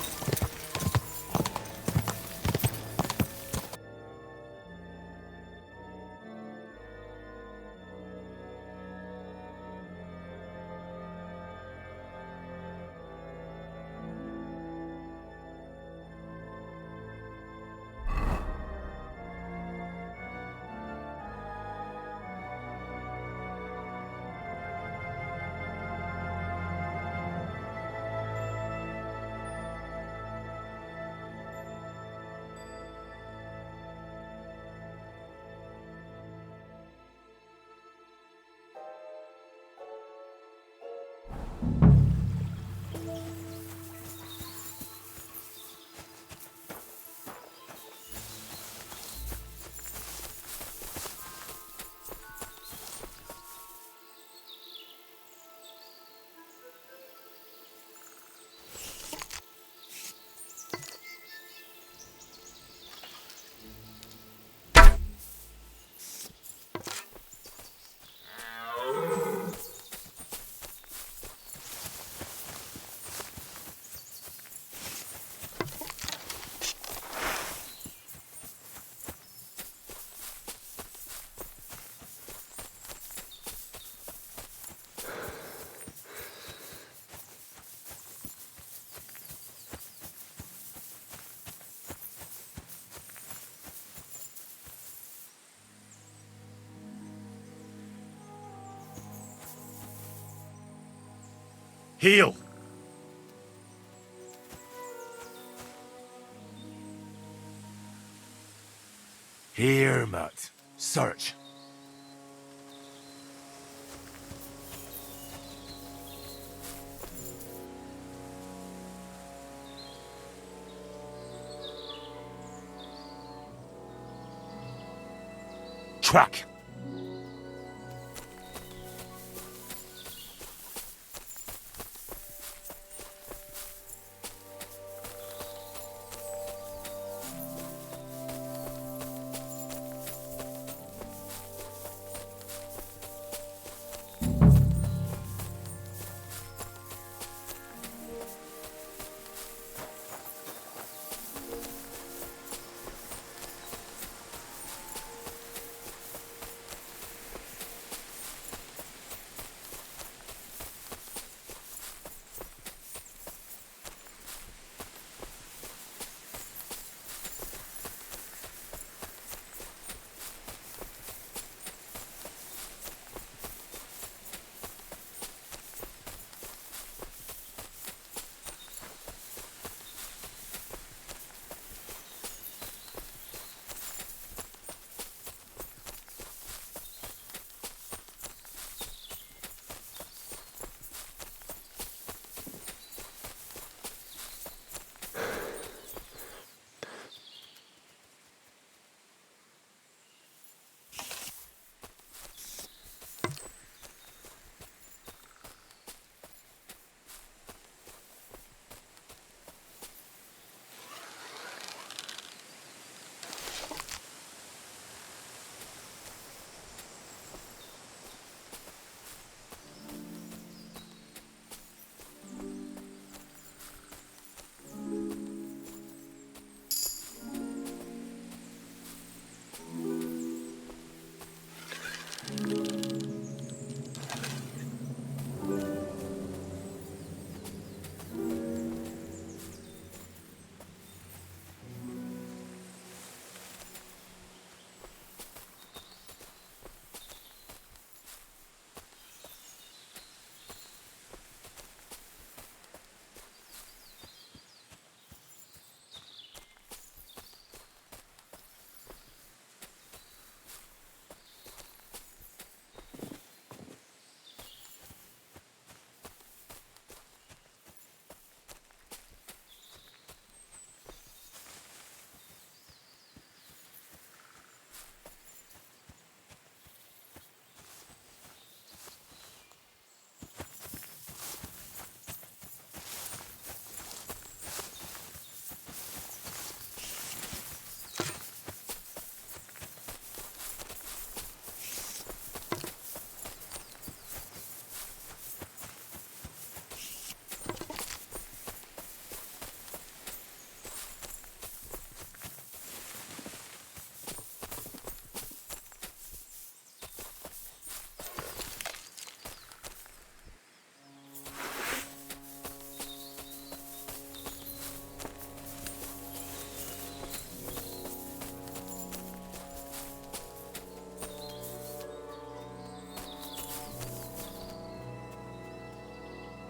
Heal! Here, Mutt. Search. Track.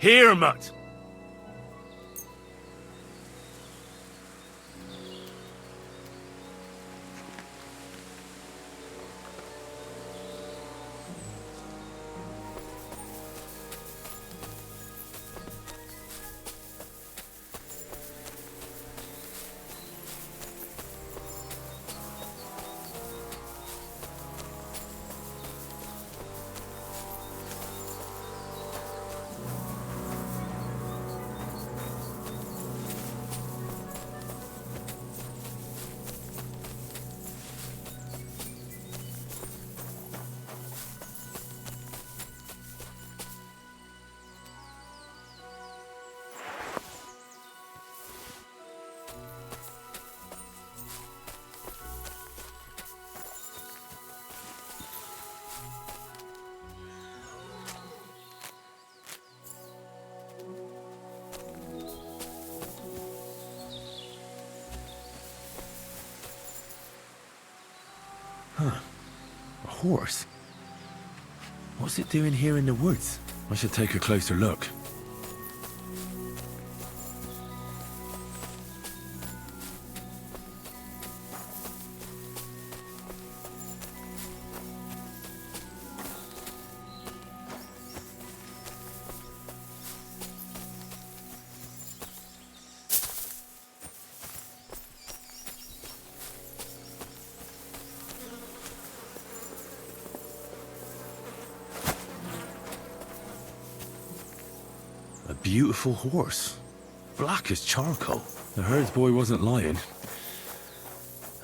Here, Mutt! Huh. A horse? What's it doing here in the woods? I should take a closer look. A beautiful horse. Black as charcoal. The herds boy wasn't lying.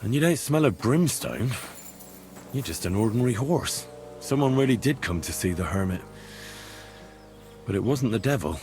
And you don't smell of brimstone. You're just an ordinary horse. Someone really did come to see the hermit. But it wasn't the devil.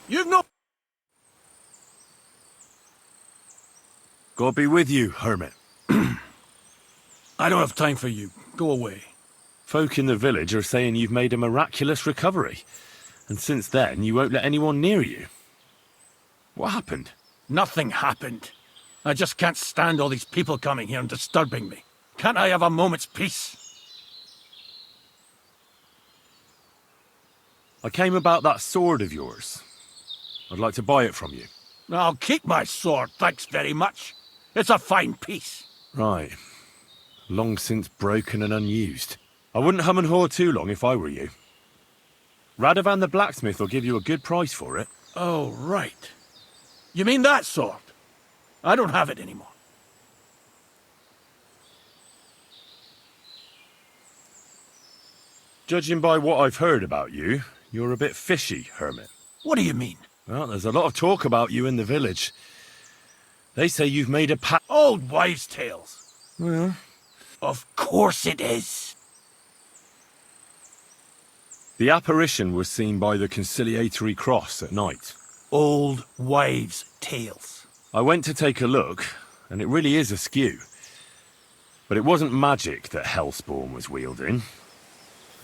You've no... God be with you, hermit. I don't have time for you. Go away. Folk in the village are saying you've made a miraculous recovery. And since then, you won't let anyone near you. What happened? Nothing happened. I just can't stand all these people coming here and disturbing me. Can't I have a moment's peace? I came about that sword of yours. I'd like to buy it from you. I'll keep my sword, thanks very much. It's a fine piece. Right. Long since broken and unused. I wouldn't hum and haw too long if I were you. Radovan the blacksmith will give you a good price for it. Oh, right. You mean that sword? I don't have it anymore. Judging by what I've heard about you, you're a bit fishy, hermit. What do you mean? Well, there's a lot of talk about you in the village. They say you've made a pact. Old wives' tales. Well, of course it is. The apparition was seen by the conciliatory cross at night. Old wives' tales. I went to take a look, and it really is askew. But it wasn't magic that Hellspawn was wielding.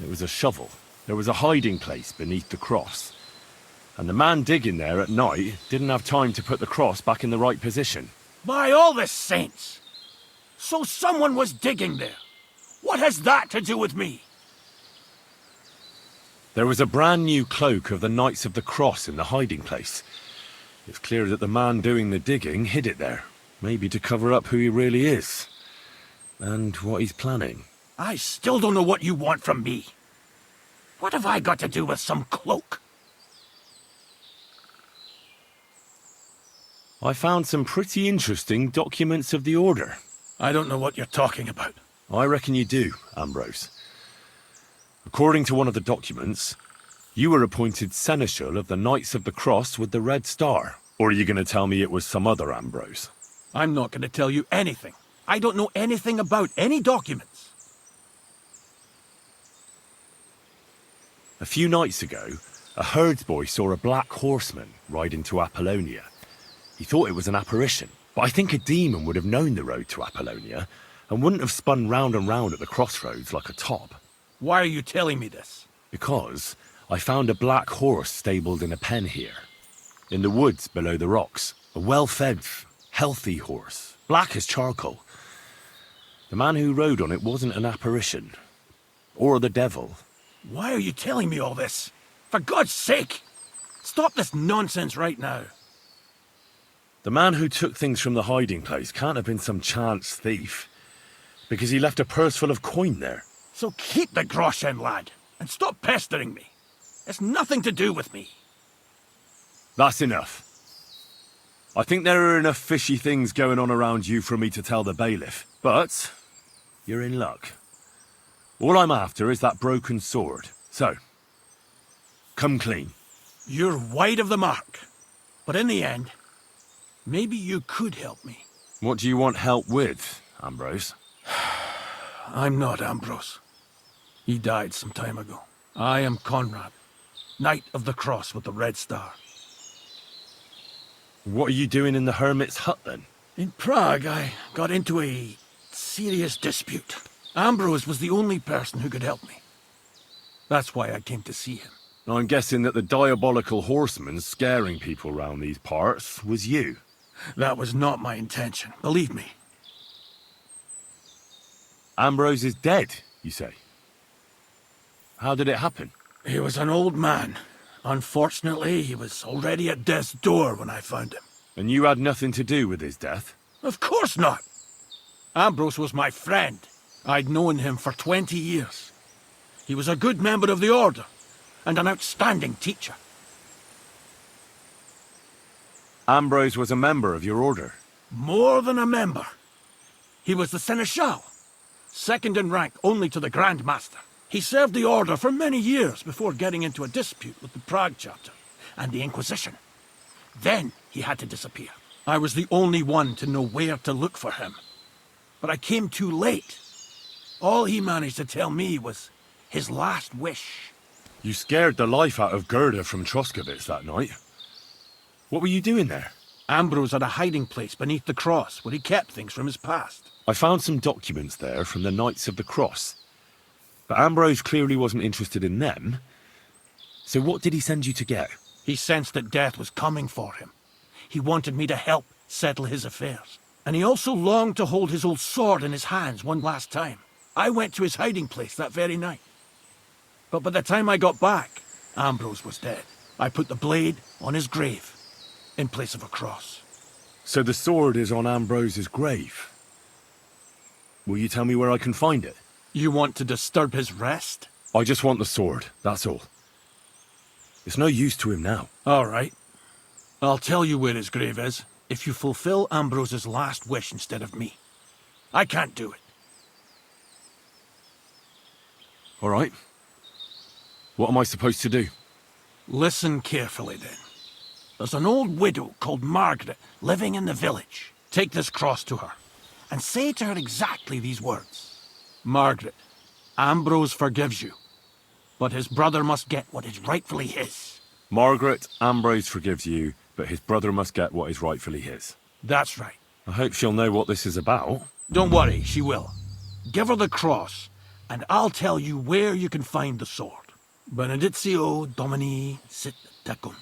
It was a shovel. There was a hiding place beneath the cross. And the man digging there at night didn't have time to put the cross back in the right position. By all the saints! So someone was digging there. What has that to do with me? There was a brand new cloak of the Knights of the Cross in the hiding place. It's clear that the man doing the digging hid it there. Maybe to cover up who he really is. And what he's planning. I still don't know what you want from me. What have I got to do with some cloak? I found some pretty interesting documents of the Order. I don't know what you're talking about. I reckon you do, Ambrose. According to one of the documents, you were appointed Seneschal of the Knights of the Cross with the Red Star. Or are you going to tell me it was some other Ambrose? I'm not going to tell you anything. I don't know anything about any documents. A few nights ago, a herdsboy saw a black horseman ride into Apollonia. He thought it was an apparition, but I think a demon would have known the road to Apollonia and wouldn't have spun round and round at the crossroads like a top. Why are you telling me this? Because I found a black horse stabled in a pen here. In the woods below the rocks. A well-fed, healthy horse. Black as charcoal. The man who rode on it wasn't an apparition. Or the devil. Why are you telling me all this? For God's sake! Stop this nonsense right now. The man who took things from the hiding place can't have been some chance thief. Because he left a purse full of coin there. So keep the groschen, lad, and stop pestering me. It's nothing to do with me. That's enough. I think there are enough fishy things going on around you for me to tell the bailiff. But you're in luck. All I'm after is that broken sword. So, come clean. You're wide of the mark. But in the end, maybe you could help me. What do you want help with, Ambrose? I'm not Ambrose. He died some time ago. I am Conrad, Knight of the Cross with the Red Star. What are you doing in the hermit's hut, then? In Prague, I got into a serious dispute. Ambrose was the only person who could help me. That's why I came to see him. I'm guessing that the diabolical horseman scaring people round these parts was you. That was not my intention, believe me. Ambrose is dead, you say? How did it happen? He was an old man. Unfortunately, he was already at death's door when I found him. And you had nothing to do with his death? Of course not. Ambrose was my friend. I'd known him for 20 years. He was a good member of the Order, and an outstanding teacher. Ambrose was a member of your order? More than a member. He was the Seneschal, second in rank only to the Grand Master. He served the Order for many years before getting into a dispute with the Prague chapter and the Inquisition. Then he had to disappear. I was the only one to know where to look for him. But I came too late. All he managed to tell me was his last wish. You scared the life out of Gerda from Troskowitz that night. What were you doing there? Ambrose had a hiding place beneath the cross where he kept things from his past. I found some documents there from the Knights of the Cross. But Ambrose clearly wasn't interested in them. So what did he send you to get? He sensed that death was coming for him. He wanted me to help settle his affairs. And he also longed to hold his old sword in his hands one last time. I went to his hiding place that very night. But by the time I got back, Ambrose was dead. I put the blade on his grave, in place of a cross. So the sword is on Ambrose's grave. Will you tell me where I can find it? You want to disturb his rest? I just want the sword, that's all. It's no use to him now. All right. I'll tell you where his grave is, if you fulfill Ambrose's last wish instead of me. I can't do it. All right. What am I supposed to do? Listen carefully, then. There's an old widow called Margaret living in the village. Take this cross to her, and say to her exactly these words. Margaret, Ambrose forgives you, but his brother must get what is rightfully his. Margaret, Ambrose forgives you, but his brother must get what is rightfully his. That's right. I hope she'll know what this is about. Don't worry, she will. Give her the cross, and I'll tell you where you can find the sword. Benedictio Domini sit tecum.